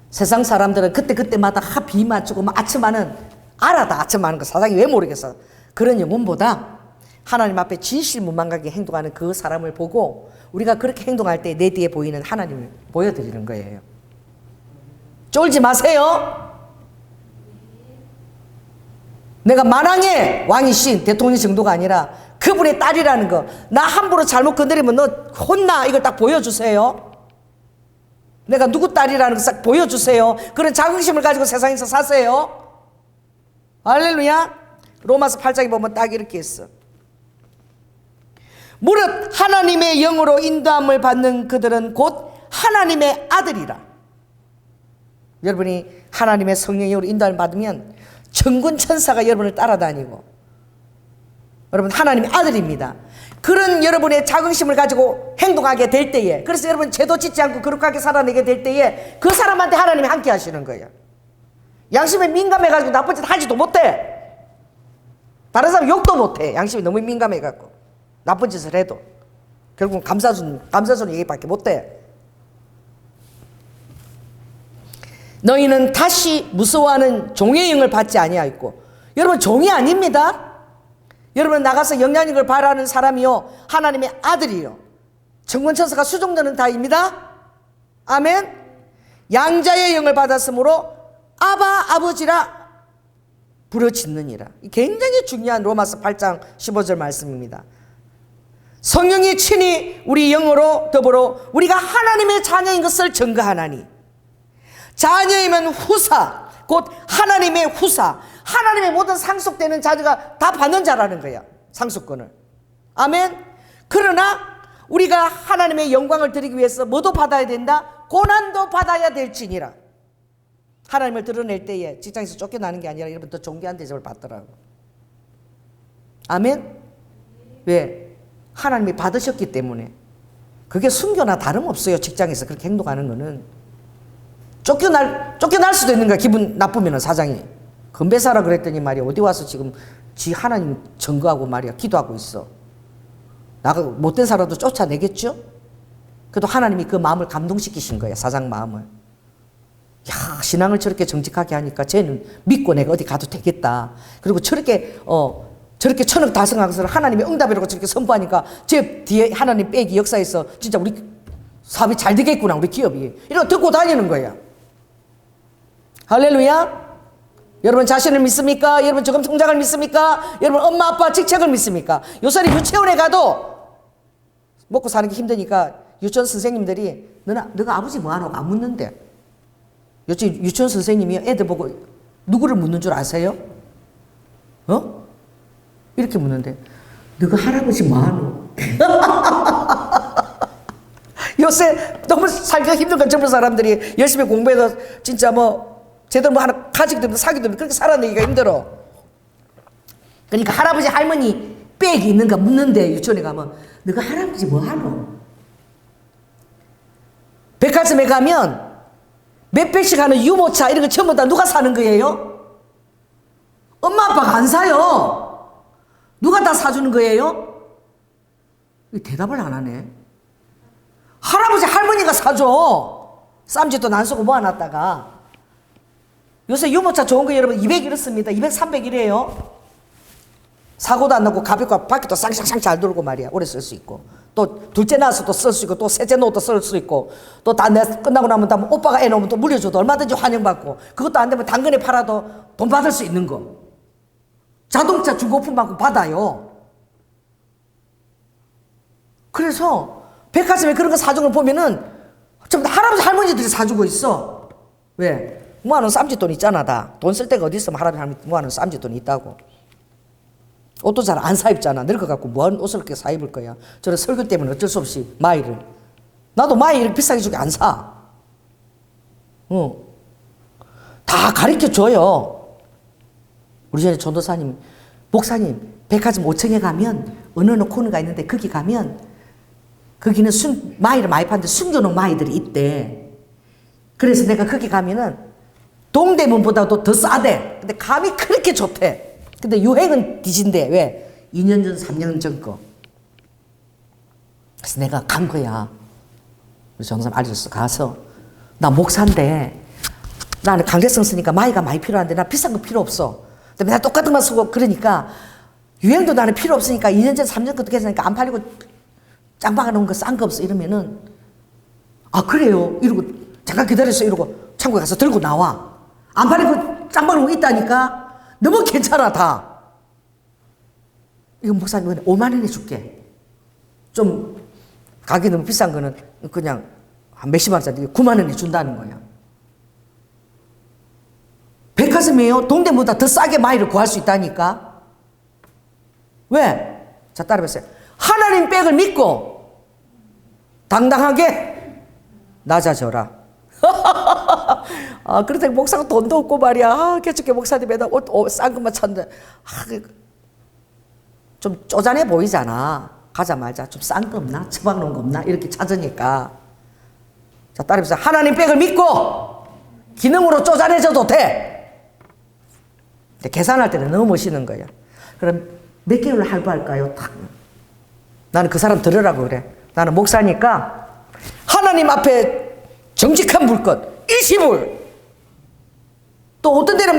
세상 사람들은 그때마다 비 맞추고 막 아첨하는, 알아다 아첨하는 거 사장이 왜 모르겠어. 그런 영혼보다 하나님 앞에 진실무망하게 행동하는 그 사람을 보고 우리가 그렇게 행동할 때 내 뒤에 보이는 하나님을 보여드리는 거예요. 쫄지 마세요. 내가 만왕의 왕이신 대통령 정도가 아니라 그분의 딸이라는 거, 나 함부로 잘못 건드리면 너 혼나, 이걸 딱 보여주세요. 내가 누구 딸이라는 거 싹 보여주세요. 그런 자긍심을 가지고 세상에서 사세요. 할렐루야. 로마서 8장에 보면 딱 이렇게 했어. 무릇 하나님의 영으로 인도함을 받는 그들은 곧 하나님의 아들이라. 여러분이 하나님의 성령의 영으로 인도함을 받으면 천군 천사가 여러분을 따라다니고, 여러분 하나님의 아들입니다. 그런 여러분의 자긍심을 가지고 행동하게 될 때에, 그래서 여러분 죄도 짓지 않고 거룩하게 살아내게 될 때에 그 사람한테 하나님이 함께 하시는 거예요. 양심에 민감해가지고 나쁜 짓 하지도 못해. 다른 사람 욕도 못해. 양심이 너무 민감해가지고 나쁜 짓을 해도 결국은 감사주는 얘기밖에 못해. 너희는 다시 무서워하는 종의 영을 받지 아니하였고. 여러분 종이 아닙니다. 여러분 나가서 영향력을 발휘하는 사람이요, 하나님의 아들이요, 천군천사가 수종되는 다입니다. 아멘. 양자의 영을 받았으므로 아바 아버지라 부르짖느니라. 굉장히 중요한 로마서 8장 15절 말씀입니다. 성령이 친히 우리 영으로 더불어 우리가 하나님의 자녀인 것을 증거하나니, 자녀이면 후사, 곧 하나님의 후사, 하나님의 모든 상속되는 자녀가 다 받는 자라는 거야, 상속권을. 아멘. 그러나 우리가 하나님의 영광을 드리기 위해서 뭐도 받아야 된다? 고난도 받아야 될지니라. 하나님을 드러낼 때에 직장에서 쫓겨나는 게 아니라 여러분 더 존귀한 대접을 받더라고. 아멘. 왜? 하나님이 받으셨기 때문에. 그게 순교나 다름없어요. 직장에서 그렇게 행동하는 거는. 쫓겨날 수도 있는 거야. 기분 나쁘면 사장이. 건배사라 그랬더니 말이야. 어디 와서 지금 지 하나님 증거하고 말이야. 기도하고 있어. 나가 못된 사람도 쫓아내겠죠? 그래도 하나님이 그 마음을 감동시키신 거야. 사장 마음을. 야, 신앙을 저렇게 정직하게 하니까 쟤는 믿고 내가 어디 가도 되겠다. 그리고 저렇게 천억 달성한 것을 하나님의 응답이라고 저렇게 선포하니까 제 뒤에 하나님 빼기 역사에서 진짜 우리 사업이 잘 되겠구나. 우리 기업이. 이런 거 듣고 다니는 거야. 할렐루야. 여러분 자신을 믿습니까? 여러분 저금 통장을 믿습니까? 여러분 엄마 아빠 직책을 믿습니까? 요새 유치원에 가도 먹고 사는 게 힘드니까 유치원 선생님들이 너가 아버지 뭐하노? 안 묻는데. 요즘 유치원 선생님이 애들 보고 누구를 묻는 줄 아세요? 이렇게 묻는데 너가 할아버지 뭐하노? 요새 너무 살기가 힘든 건 젊은 사람들이 열심히 공부해서 진짜 제대로 하나 가지기도 힘들고 사기도 힘들고 그렇게 살아내기가 힘들어. 그러니까 할아버지 할머니 빽이 있는가 묻는데 유치원에 가면 너가 할아버지 뭐하노? 백화점에 가면 몇 배씩 하는 유모차 이런 거 전부 다 누가 사는 거예요? 엄마 아빠가 안 사요. 누가 다 사주는 거예요? 대답을 안 하네. 할아버지 할머니가 사줘. 쌈짓도 안 쓰고 모아놨다가. 요새 유모차 좋은 거 여러분 200 이렇습니다. 200, 300 이래요. 사고도 안 나고 가볍고 바퀴도 쌍쌍쌍 잘 돌고 말이야. 오래 쓸 수 있고. 또 둘째 낳아서 또 쓸 수 있고 또 셋째 놓아도 쓸 수 있고 또 다 끝나고 나면 다 오빠가 애 놓으면 또 물려줘도 얼마든지 환영받고 그것도 안 되면 당근에 팔아도 돈 받을 수 있는 거. 자동차 중고품만큼 받아요. 그래서 백화점에 그런 거 사준 걸 보면은 전부 다 할아버지 할머니들이 사주고 있어. 왜? 모아놓은 쌈짓돈 있잖아. 다 돈 쓸 데가 어디 있으면 할아버지 할머니 모아놓은 쌈짓돈이 있다고. 옷도 잘 안 사입잖아. 늙어갖고 뭐하는 옷을 그렇게 사입을 거야. 저는 설교 때문에 어쩔 수 없이 마이를. 나도 마이 이렇게 비싸게 주게 안 사. 다 가르쳐줘요. 우리 전에 전도사님, 목사님, 백화점 5층에 가면 어느 코너가 있는데 거기 가면 거기는 마이를 많이 파는데 숨겨놓은 마이들이 있대. 그래서 내가 거기 가면은 동대문보다도 더 싸대. 근데 감이 그렇게 좋대. 근데 유행은 뒤진대. 왜? 2년 전, 3년 전 거. 그래서 내가 간 거야. 우리 정사님 알려줬어. 가서 나 목사인데 나는 강제성 쓰니까 마이가 많이 필요한데 나 비싼 거 필요 없어. 근데 맨날 똑같은 거 쓰고 그러니까 유행도 나는 필요 없으니까 2년 전, 3년 것도 괜찮으니까 안 팔리고 짱 박아놓은 거 싼 거 없어. 이러면은 아 그래요? 이러고 잠깐 기다렸어. 이러고 창고에 가서 들고 나와. 안 팔리고 짱 박아놓은 거 있다니까. 너무 괜찮아 다. 이거 목사님 5만 원에 줄게. 좀 가격이 너무 비싼 거는 그냥 한 몇십만 원짜리 9만 원에 준다는 거야. 백화점이에요. 동대문보다 더 싸게 마이를 구할 수 있다니까. 왜? 자 따라해보세요. 하나님 백을 믿고 당당하게 낮아져라. 아, 그러다 목사가 돈도 없고 말이야. 아, 개척교 목사님 매달 옷 싼 것만 찾는데. 좀 쪼잔해 보이잖아. 가자마자 좀 싼 거 없나? 처박놓은 거 없나? 이렇게 찾으니까. 자, 따라해보세요. 하나님 백을 믿고 기능으로 쪼잔해져도 돼. 근데 계산할 때는 너무 멋있는 거야. 그럼 몇 개월 할부할까요? 탁. 나는 그 사람 들으라고 그래. 나는 목사니까 하나님 앞에 정직한 물건 20불. 또 어떤 데는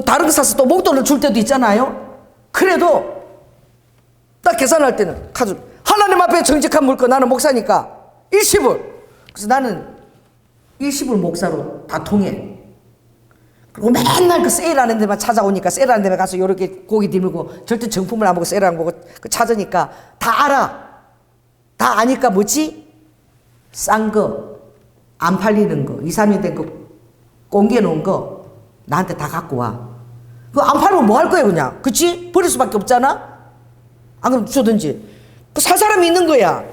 다른 거 사서 또 목돈을 줄 때도 있잖아요. 그래도 딱 계산할 때는 카드 하나님 앞에 정직한 물건 나는 목사니까 20불. 그래서 나는 20불 목사로 다 통해. 그리고 맨날 그 세일하는 데만 찾아오니까 세일하는 데만 가서 이렇게 고기 들고 절대 정품을 안 보고 세일하는 거 보고 찾으니까 다 알아. 다 아니까 뭐지? 싼 거, 안 팔리는 거, 2, 3년 된 거, 꽁개놓은 거 나한테 다 갖고 와. 그거 안 팔면 뭐 할 거야 그냥. 그치? 버릴 수밖에 없잖아? 안 그럼 주든지. 그 살 사람이 있는 거야.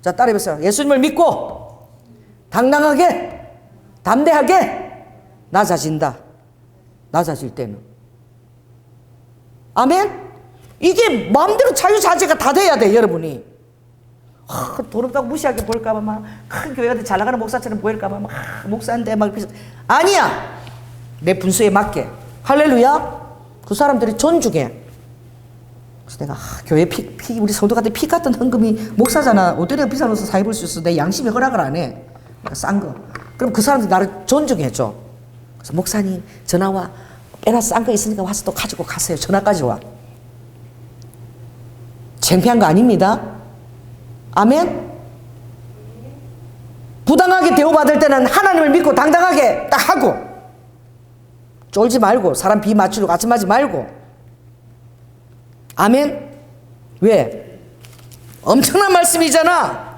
자 따라해보세요. 예수님을 믿고 당당하게 담대하게 낮아진다. 낮아질 때는. 아멘? 이게 마음대로 자유자재가 다 돼야 돼 여러분이. 도롭다고 무시하게 보일까봐 막 큰 교회가 잘 나가는 목사처럼 보일까봐 막 목사인데 막 그래서 아니야. 내 분수에 맞게. 할렐루야. 그 사람들이 존중해. 그래서 내가 교회 우리 성도한테 피 같은 헌금이 목사잖아. 어떻게 비싼 옷을 사입을 수 있어? 내 양심이 허락을 안 해. 그러니까 싼 거. 그럼 그 사람들이 나를 존중해줘. 그래서 목사님 전화와 빼나 싼 거 있으니까 와서 또 가지고 가세요. 전화까지 와. 창피한 거 아닙니다. 아멘. 부당하게 대우받을 때는 하나님을 믿고 당당하게 딱 하고 쫄지 말고 사람 비 맞추려고 아침하지 말고. 아멘. 왜? 엄청난 말씀이잖아.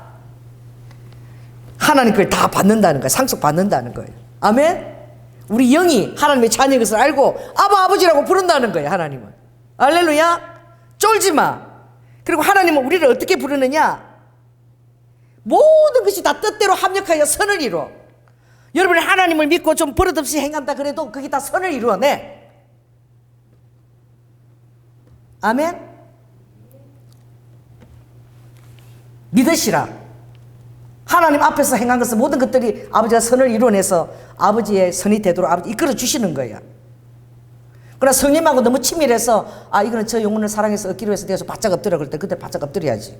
하나님 그걸 다 받는다는 거야. 상속 받는다는 거예요. 아멘. 우리 영이 하나님의 자녀인 것을 알고 아버지라고 부른다는 거예요. 하나님은. 할렐루야. 쫄지 마. 그리고 하나님은 우리를 어떻게 부르느냐? 모든 것이 다 뜻대로 합력하여 선을 이루어. 여러분이 하나님을 믿고 좀 버릇없이 행한다 그래도 그게 다 선을 이루어내. 아멘. 믿으시라. 하나님 앞에서 행한 것은 모든 것들이 아버지가 선을 이루어내서 아버지의 선이 되도록 아버지 이끌어 주시는 거예요. 그러나 성령님하고 너무 친밀해서 이거는 저 영혼을 사랑해서 얻기로 해서 내가 바짝 엎드려 그럴 때 그때 바짝 엎드려야지.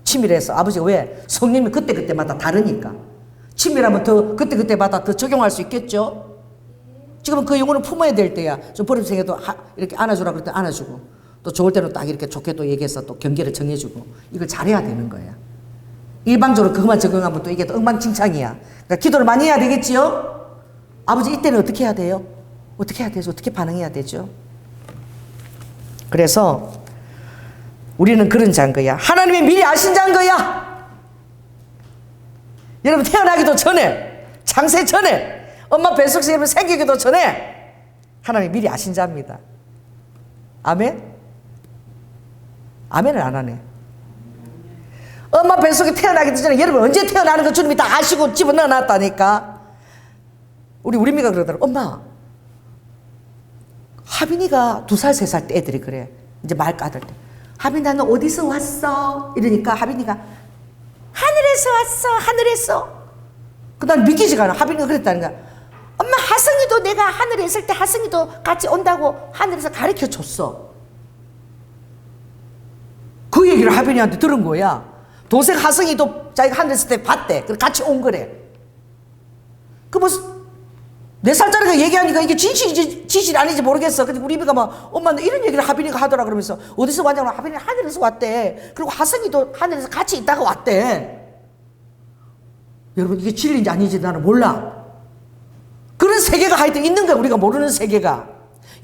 친밀해서 아버지가 왜? 성령님이 그때그때마다 다르니까. 친밀하면 더 그때그때마다 더 적용할 수 있겠죠. 지금은 그 영혼을 품어야 될 때야. 좀 버릇생겨도 이렇게 안아주라 그럴 때 안아주고 또 좋을 때는 딱 이렇게 좋게 또 얘기해서 또 경계를 정해주고 이걸 잘해야 되는 거야. 일방적으로 그것만 적용하면 또 이게 또 엉망진창이야. 그러니까 기도를 많이 해야 되겠지요. 아버지 이때는 어떻게 해야 돼요? 어떻게 해야 되죠? 어떻게 반응해야 되죠? 그래서 우리는 그런 자인 거야. 하나님이 미리 아신 자인 거야. 여러분 태어나기도 전에 창세 전에 엄마 뱃속에서 여러분 생기기도 전에 하나님이 미리 아신 자입니다. 아멘? 아멘을 안 하네. 엄마 뱃속에 태어나기도 전에 여러분 언제 태어나는 거 주님이 다 아시고 집어넣어 놨다니까. 우리 미가 그러더라고. 엄마 하빈이가 2살 3살 때 애들이 그래. 이제 말 까들 때 하빈아 너 어디서 왔어? 이러니까 하빈이가 하늘에서 왔어. 하늘에서. 그 다음에 믿기지가 않아. 하빈이가 그랬다는 거야. 엄마 하성이도 내가 하늘에 있을 때 하성이도 같이 온다고 하늘에서 가르쳐 줬어. 그 얘기를 하빈이한테 들은 거야. 동생 하성이도 자기가 하늘에 있을 때 봤대. 그래서 같이 온 거래. 그 무슨 4살짜리가 얘기하니까 이게 진실인지 진실이 아닌지 모르겠어. 근데 우리 비가 막 엄마 이런 얘기를 하빈이가 하더라 그러면서 어디서 왔냐고. 하빈이 하늘에서 왔대. 그리고 하성이도 하늘에서 같이 있다가 왔대. 여러분 이게 진리인지 아닌지 나는 몰라. 그런 세계가 하여튼 있는 거야. 우리가 모르는 세계가.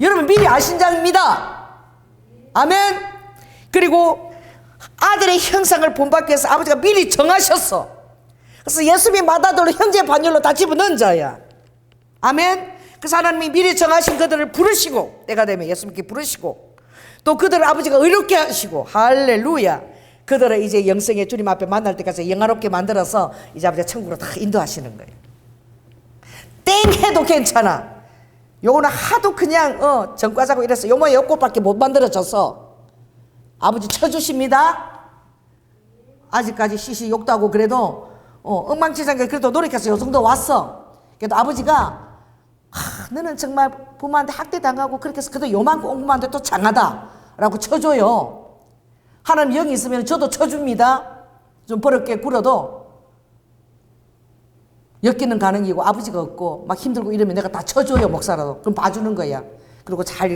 여러분 미리 아신 자입니다. 아멘. 그리고 아들의 형상을 본받기 위해서 아버지가 미리 정하셨어. 그래서 예수님이 맏아들로 형제 반열로 다 집어넣은 자야. 아멘. 그래서 하나님이 미리 정하신 그들을 부르시고 때가 되면 예수님께 부르시고 또 그들을 아버지가 의롭게 하시고 할렐루야. 그들을 이제 영생의 주님 앞에 만날 때까지 영화롭게 만들어서 이제 아버지가 천국으로 다 인도하시는 거예요. 땡 해도 괜찮아. 요거는 하도 그냥 전과자고 이래서 요만 옆꽃밖에 못 만들어져서 아버지 쳐주십니다. 아직까지 시시 욕도 하고 그래도 엉망진창하게 그래도 노력해서 요 정도 왔어. 그래도 아버지가 너는 정말 부모한테 학대당하고 그렇게 해서 그래도 요만큼 엉망한테 또 장하다 라고 쳐줘요. 하나님 영이 있으면 저도 쳐줍니다. 좀 버릇게 굴어도 엮이는 가능이고 아버지가 없고 막 힘들고 이러면 내가 다 쳐줘요. 목사라도. 그럼 봐주는 거야. 그리고 잘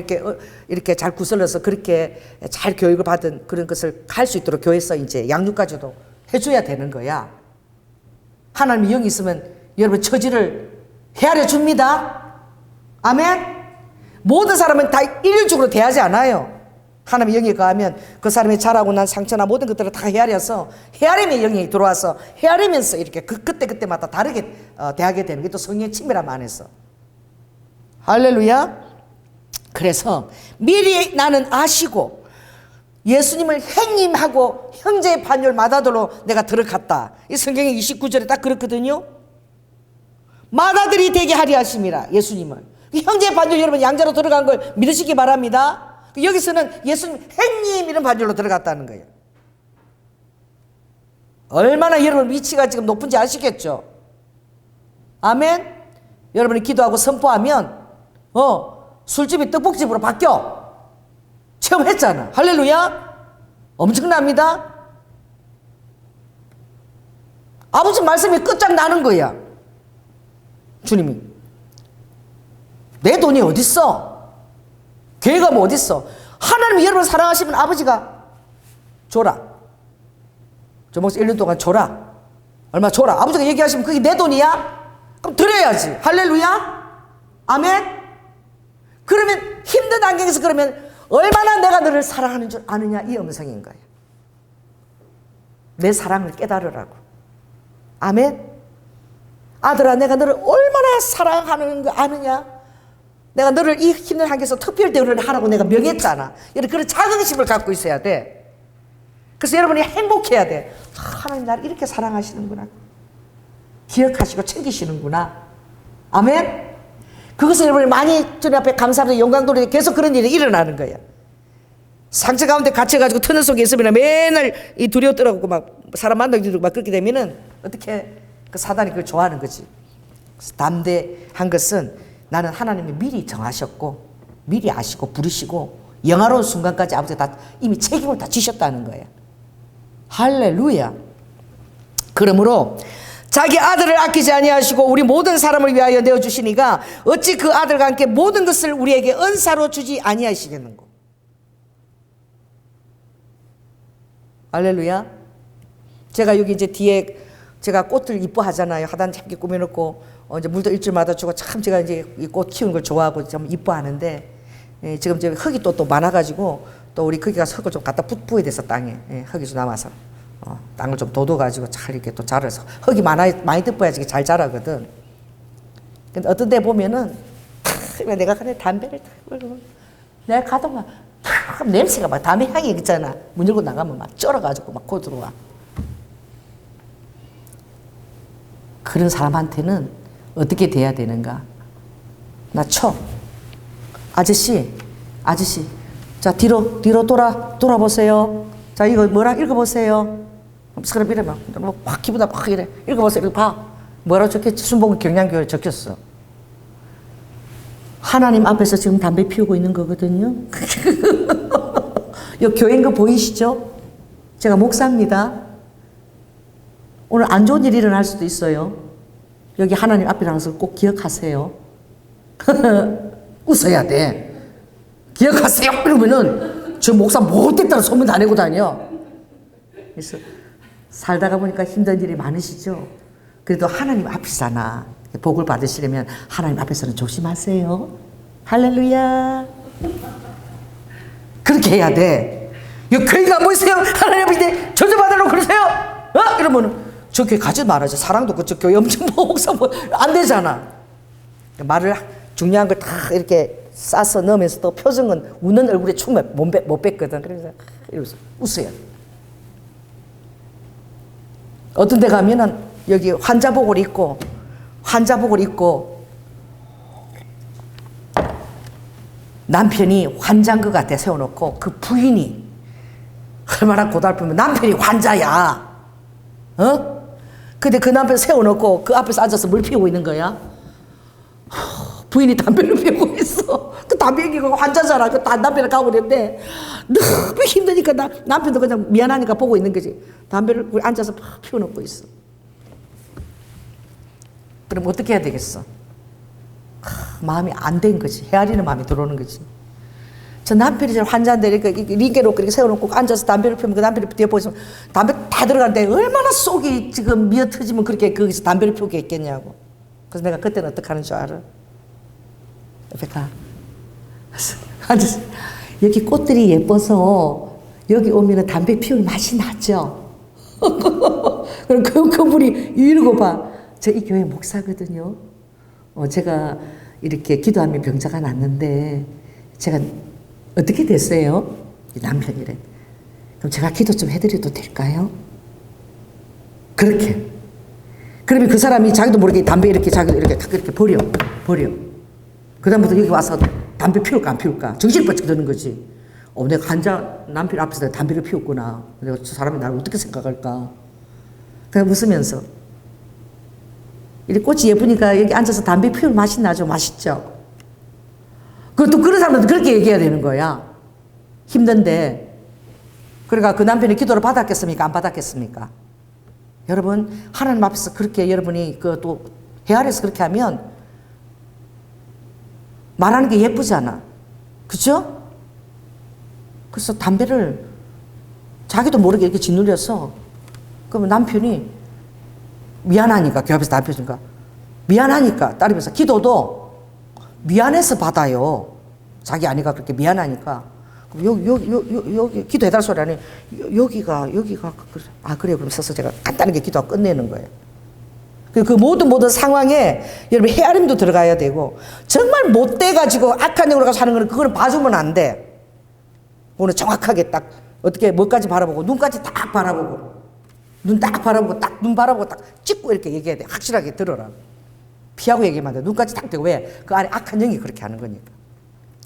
이렇게 잘 구슬러서 그렇게 잘 교육을 받은 그런 것을 할 수 있도록 교회에서 이제 양육까지도 해줘야 되는 거야. 하나님의 영이 있으면 여러분 처지를 헤아려 줍니다. 아멘. 모든 사람은 다 일률적으로 대하지 않아요. 하나님의 영이 가하면 그 사람이 자라고 난 상처나 모든 것들을 다 헤아려서 헤아림의 영이 들어와서 헤아리면서 이렇게 그때마다 다르게 대하게 되는 게 또 성령의 친밀함 안에서. 할렐루야. 그래서 미리 나는 아시고 예수님을 행님하고 형제의 반열 맏아들로 내가 들어갔다. 이 성경의 29절에 딱 그렇거든요. 맏아들이 되게 하리 하심이라. 예수님을 형제의 반열 여러분 양자로 들어간 걸 믿으시기 바랍니다. 여기서는 예수님 행님 이런 반열로 들어갔다는 거예요. 얼마나 여러분 위치가 지금 높은지 아시겠죠? 아멘? 여러분이 기도하고 선포하면 술집이 떡볶이집으로 바뀌어. 체험했잖아. 할렐루야. 엄청납니다. 아버지 말씀이 끝장나는 거야. 주님이 내 돈이 어딨어? 교회가 뭐 어딨어? 하나님이 여러분 사랑하시면 아버지가 줘라. 저 목사 1년 동안 줘라. 얼마 줘라. 아버지가 얘기하시면 그게 내 돈이야? 그럼 드려야지. 할렐루야. 아멘. 그러면 힘든 환경에서 그러면 얼마나 내가 너를 사랑하는 줄 아느냐, 이 음성인 거예요. 내 사랑을 깨달으라고. 아멘. 아들아, 내가 너를 얼마나 사랑하는 거 아느냐? 내가 너를 이 힘든 환경에서 특별 대우를 하라고 내가 명했잖아. 여러분, 그런 자긍심을 갖고 있어야 돼. 그래서 여러분이 행복해야 돼. 하나님 나를 이렇게 사랑하시는구나. 기억하시고 챙기시는구나. 아멘. 그것을 여러분이 많이 주님 앞에 감사하면서 영광 돌리고 계속 그런 일이 일어나는 거야. 상처 가운데 갇혀가지고 터널 속에 있으면 맨날 이 두려워 떨어고 막 사람 만나기도 막 그렇게 되면은 어떻게 그 사단이 그걸 좋아하는 거지. 그래서 담대한 것은 나는 하나님이 미리 정하셨고 미리 아시고 부르시고 영화로운 순간까지 아버지가 다 이미 책임을 다 지셨다는 거예요. 할렐루야. 그러므로 자기 아들을 아끼지 아니하시고 우리 모든 사람을 위하여 내어주시니가 어찌 그 아들과 함께 모든 것을 우리에게 은사로 주지 아니하시겠는고. 할렐루야. 제가 여기 이제 뒤에 제가 꽃을 이뻐하잖아요. 하단 작게 꾸며놓고 이제 물도 일주일마다 주고 참 제가 이제 이 꽃 키우는 걸 좋아하고 참 이뻐하는데 지금 이제 흙이 또 많아가지고 또 우리 거기 가서 흙을 좀 갖다 부어야 돼서 땅에 흙이 좀 남아서 땅을 좀 돋워가지고 잘 이렇게 또 자라서 흙이 많이 덮어야지 잘 자라거든. 근데 어떤 데 보면은 내가 그래 담배를 내가 가도 막 냄새가 막 담배 향이 있잖아. 문 열고 나가면 막 쩔어가지고 막 고 들어와. 그런 사람한테는 어떻게 돼야 되는가? 나 쳐. 아저씨. 자, 뒤로 돌아보세요. 자, 이거 뭐라 읽어보세요. 그럼 이래 막 기분다 막 이래. 읽어보세요. 이거 봐. 뭐라고 적혔지? 순복음 경량교회에 적혔어. 하나님 앞에서 지금 담배 피우고 있는 거거든요. 이 교회인 거 보이시죠? 제가 목사입니다. 오늘 안 좋은 일이 일어날 수도 있어요. 여기 하나님 앞이라는 것을 꼭 기억하세요. 웃어야 돼. 기억하세요. 그러면은 저 목사 못됐다는 소문 다 내고 다녀. 그래서 살다가 보니까 힘든 일이 많으시죠? 그래도 하나님 앞이잖아. 복을 받으시려면 하나님 앞에서는 조심하세요. 할렐루야. 그렇게 해야 돼. 이 교회가 뭐 있어요? 하나님 앞에 저주받으라고 그러세요? 이러면 저 교회 가지 말아줘. 사랑도 그쪽 교회 엄청 목사 안 되잖아. 말을 중요한 걸 다 이렇게 싸서 넣으면서 또 표정은 웃는 얼굴에 춤을 못 뱉거든. 그래서 이러면서 웃어요. 어떤 데 가면은 여기 환자복을 입고 남편이 환자인 것 같아 세워놓고 그 부인이 얼마나 고달프면 남편이 환자야. 근데 그 남편 세워놓고 그 앞에서 앉아서 물 피우고 있는 거야. 부인이 담배를 피우고 있어. 그 담배 피우고 환자잖아. 그 남편을 가고 있는데 너무 힘드니까 남편도 그냥 미안하니까 보고 있는 거지. 담배를 앉아서 피워놓고 있어. 그럼 어떻게 해야 되겠어? 마음이 안 된 거지. 헤아리는 마음이 들어오는 거지. 저 남편이 환자인데 이렇게 링게 놓고 이렇게 세워놓고 앉아서 담배를 피우면 그 남편이 뒤에 보고 있으면 담배 다 들어가는데 얼마나 속이 지금 미어 터지면 그렇게 거기서 담배를 피우게 있겠냐고. 그래서 내가 그때는 어떻게 하는 줄 알아? 옆에 가. 앉아서 여기 꽃들이 예뻐서 여기 오면 담배 피우는 맛이 나죠? 그럼 그분이 이러고 봐. 저 이 교회 목사거든요. 제가 이렇게 기도하면 병자가 났는데 제가 어떻게 됐어요? 남편이래. 그럼 제가 기도 좀 해드려도 될까요? 그렇게. 그러면 그 사람이 자기도 모르게 담배 이렇게 버려. 그다음부터 여기 와서 담배 피울까 안 피울까 정신이 번쩍 드는 거지. 내가 환자 남편 앞에서 담배를 피웠구나. 내가 저 사람이 나를 어떻게 생각할까? 그냥 웃으면서. 이 꽃이 예쁘니까 여기 앉아서 담배 피우면 맛이 나죠. 맛있죠. 그것도 그런 사람들도 그렇게 얘기해야 되는 거야. 힘든데. 그러니까 그 남편이 기도를 받았겠습니까? 안 받았겠습니까? 여러분, 하나님 앞에서 그렇게 여러분이 그 또 헤아려서 그렇게 하면 말하는 게 예쁘잖아. 그죠? 그래서 담배를 자기도 모르게 이렇게 짓눌려서 그러면 남편이 미안하니까, 그 앞에서 남편이니까 미안하니까 따르면서 기도도 미안해서 받아요. 자기 아내가 그렇게 미안하니까 여기 기도해달 소리 아니 여기가 그래요. 그럼 서서 제가 간단하게 기도하고 끝내는 거예요. 그 모든 상황에 여러분 헤아림도 들어가야 되고 정말 못돼가지고 악한 영으로 가서 하는 거는 그거는 봐주면 안 돼. 오늘 정확하게 딱 어떻게 뭐까지 바라보고 눈까지 딱 바라보고 눈 딱 바라보고 딱 눈 바라보고 딱 찍고 이렇게 얘기해야 돼. 확실하게 들어라. 피하고 얘기하면 안 돼. 눈까지 딱 대고 왜? 그 안에 악한 영이 그렇게 하는 거니까.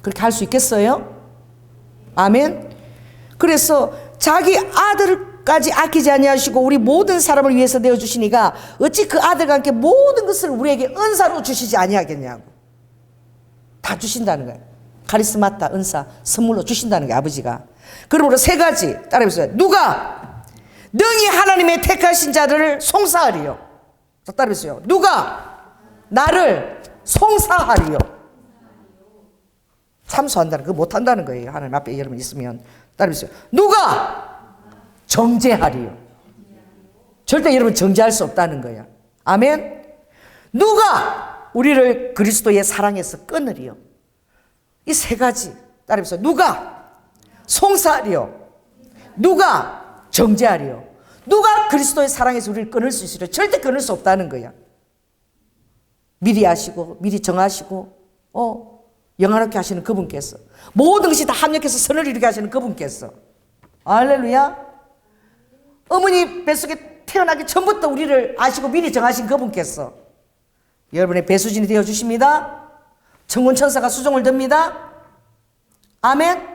그렇게 할 수 있겠어요? 아멘. 그래서 자기 아들까지 아끼지 아니하시고 우리 모든 사람을 위해서 내어 주시니가 어찌 그 아들과 함께 모든 것을 우리에게 은사로 주시지 아니하겠냐고. 다 주신다는 거예요. 카리스마타 은사 선물로 주신다는 거예요. 아버지가. 그러므로 세 가지 따라해보세요. 누가 능히 하나님의 택하신 자들을 송사하리요. 따라해보세요. 누가 나를 송사하리요. 참소한다는 거 못한다는 거예요. 하나님 앞에 여러분 있으면. 따라해보세요. 누가 정죄하리요. 절대 여러분 정죄할 수 없다는 거예요. 아멘. 누가 우리를 그리스도의 사랑에서 끊으리요. 이 세 가지 따라해보세요. 누가 송사하리요. 누가 정죄하리요. 누가 그리스도의 사랑에서 우리를 끊을 수 있으리요. 절대 끊을 수 없다는 거야. 미리 아시고 미리 정하시고 영화롭게 하시는 그분께서 모든 것이 다 합력해서 선을 이루게 하시는 그분께서 할렐루야. 어머니 뱃속에 태어나기 전부터 우리를 아시고 미리 정하신 그분께서 여러분의 배수진이 되어주십니다. 천군천사가 수종을 듭니다. 아멘.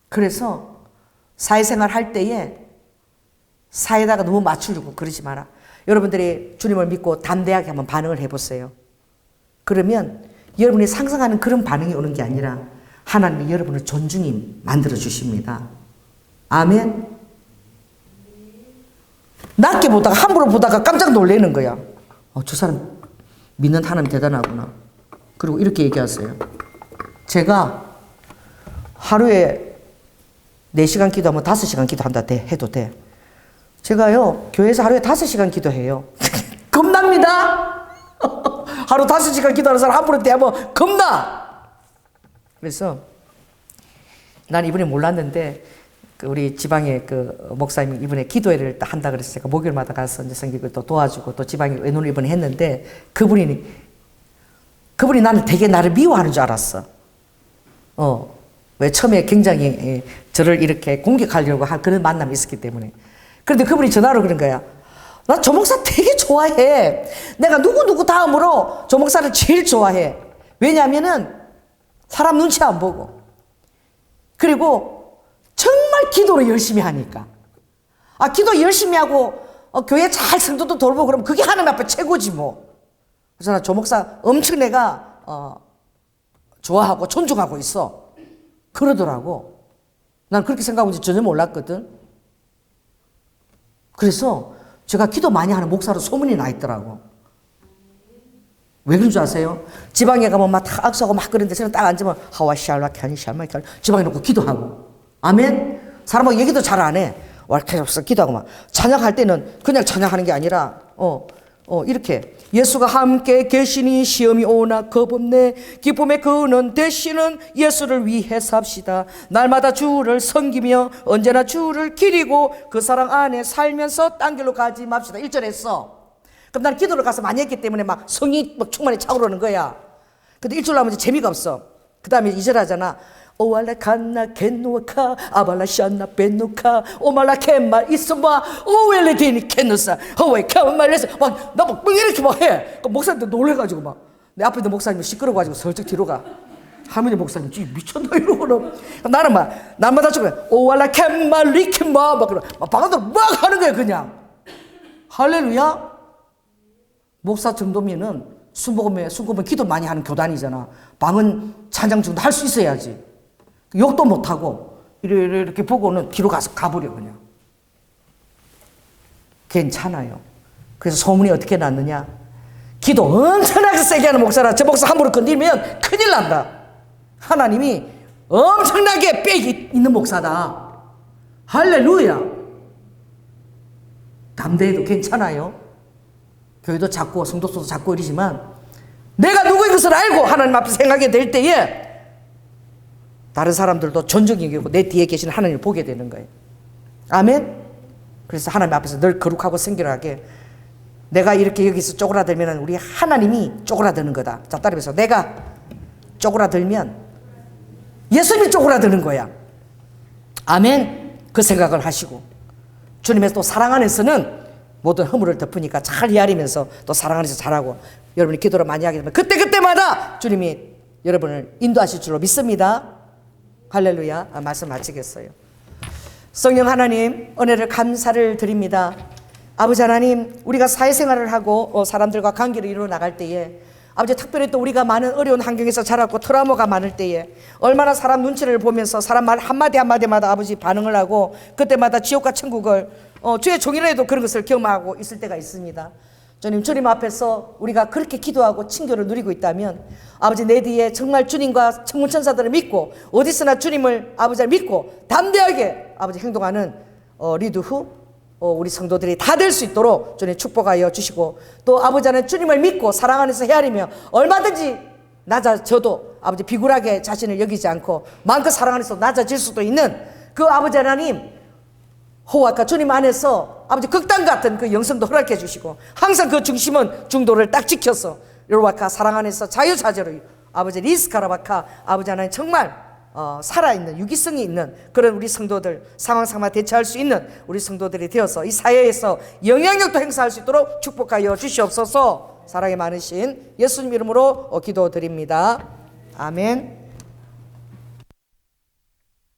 그래서 사회생활 할 때에 사회에다가 너무 맞추려고 그러지 마라. 여러분들이 주님을 믿고 담대하게 한번 반응을 해보세요. 그러면 여러분이 상상하는 그런 반응이 오는 게 아니라 하나님이 여러분을 존중히 만들어 주십니다. 아멘. 낮게 보다가 함부로 보다가 깜짝 놀라는 거야. 저 사람 믿는 하나님 대단하구나. 그리고 이렇게 얘기하세요. 제가 하루에 4시간 기도하면 5시간 기도한다 해도 돼. 제가요 교회에서 하루에 5시간 기도해요. 겁납니다. 하루 5시간 기도하는 사람 함부로 대하면 겁나. 그래서 난 이번에 몰랐는데 우리 지방의 그 목사님이 이번에 기도회를 한다 그래서 제가 목요일마다 가서 이제 성기를 또 도와주고 또 지방에 외눈을 이번에 했는데 그분이 나는 되게 나를 미워하는 줄 알았어. 왜 처음에 굉장히 저를 이렇게 공격하려고 한 그런 만남이 있었기 때문에. 그런데 그분이 전화로 그런 거야. 나 조 목사 되게 좋아해. 내가 누구 다음으로 조 목사를 제일 좋아해. 왜냐하면은 사람 눈치 안 보고 그리고 정말 기도를 열심히 하니까. 기도 열심히 하고 교회 잘 성도도 돌보고 그러면 그게 하나님 앞에 최고지 뭐. 그래서 나 조 목사 엄청 내가 좋아하고 존중하고 있어. 그러더라고. 난 그렇게 생각하고 전혀 몰랐거든. 그래서 제가 기도 많이 하는 목사로 소문이 나 있더라고. 왜 그런 줄 아세요? 지방에 가면 막 다 악수하고 막 그러는데 저는 딱 앉으면 하와 샬라 캬니 샬마 캬니 지방에 놓고 기도하고. 아멘. 사람하고 얘기도 잘 안 해. 계속 기도하고 막 찬양할 때는 그냥 찬양하는 게 아니라 이렇게 예수가 함께 계시니 시험이 오나 겁없네. 기쁨의 근원 되시는 예수를 위해 삽시다. 날마다 주를 섬기며 언제나 주를 기리고 그 사랑 안에 살면서 딴 길로 가지 맙시다. 1절 했어. 그럼 나는 기도를 가서 많이 했기 때문에 막 성이 막 충만히 차오르는 거야. 근데 1절 하면 이제 재미가 없어. 그 다음에 2절 하잖아. 오알라 칸나 겐노카 아발라 샨나 벤노카 오말라 캔마 이스마 오웰레 데니 캔노사 허웨 카말레스 막나막 이렇게 막 해. 목사님도 놀래가지고 막 내 앞에 있는 목사님이 시끄러워가지고 슬쩍 뒤로 가. 할머니 목사님 지금 미쳤나 이러고는 나는 막 날마다 죽어 오알라 캔마 리캔마 막 그러 막 바가도 막 하는 거야 그냥. 할렐루야. 목사 정도면은 순복음에 기도 많이 하는 교단이잖아. 방은 찬양 정도 할 수 있어야지. 욕도 못 하고 이렇게 보고는 뒤로 가버려 그냥. 괜찮아요. 그래서 소문이 어떻게 났느냐? 기도 엄청나게 세게 하는 목사라 저 목사 함부로 건드리면 큰일 난다. 하나님이 엄청나게 빽이 있는 목사다. 할렐루야. 담대해도 괜찮아요. 교회도 작고 성도수도 작고 이러지만 내가 누구인 것을 알고 하나님 앞에 생각이 될 때에 다른 사람들도 존중이 여기고 내 뒤에 계신 하나님을 보게 되는 거예요. 아멘. 그래서 하나님 앞에서 늘 거룩하고 성결하게 내가 이렇게 여기서 쪼그라들면 우리 하나님이 쪼그라드는 거다. 자, 따라해서 내가 쪼그라들면 예수님이 쪼그라드는 거야. 아멘. 그 생각을 하시고 주님의 또 사랑 안에서는 모든 허물을 덮으니까 잘 헤아리면서 또 사랑 안에서 잘하고 여러분이 기도를 많이 하게 되면 그때마다 주님이 여러분을 인도하실 줄로 믿습니다. 할렐루야. 말씀 마치겠어요. 성령 하나님 은혜를 감사를 드립니다. 아버지 하나님 우리가 사회생활을 하고 사람들과 관계를 이루어 나갈 때에 아버지 특별히 또 우리가 많은 어려운 환경에서 자랐고 트라우마가 많을 때에 얼마나 사람 눈치를 보면서 사람 말 한마디 한마디마다 아버지 반응을 하고 그때마다 지옥과 천국을 주의 종이라도 그런 것을 경험하고 있을 때가 있습니다. 주님 앞에서 우리가 그렇게 기도하고 친교를 누리고 있다면 아버지 내 뒤에 정말 주님과 천군천사들을 믿고 어디서나 주님을 아버지를 믿고 담대하게 아버지 행동하는 리드 후 우리 성도들이 다 될 수 있도록 주님 축복하여 주시고 또 아버지 안에 주님을 믿고 사랑 안에서 헤아리며 얼마든지 낮아져도 아버지 비굴하게 자신을 여기지 않고 마음껏 사랑 안에서 낮아질 수도 있는 그 아버지 하나님 호와카 주님 안에서 아버지 극단 같은 그 영성도 허락해 주시고 항상 그 중심은 중도를 딱 지켜서 요르바카 사랑 안에서 자유자재로 아버지 리스카라바카 아버지 하나님 정말 살아있는 유기성이 있는 그런 우리 성도들 상황 대처할 수 있는 우리 성도들이 되어서 이 사회에서 영향력도 행사할 수 있도록 축복하여 주시옵소서. 사랑이 많으신 예수님 이름으로 기도드립니다. 아멘.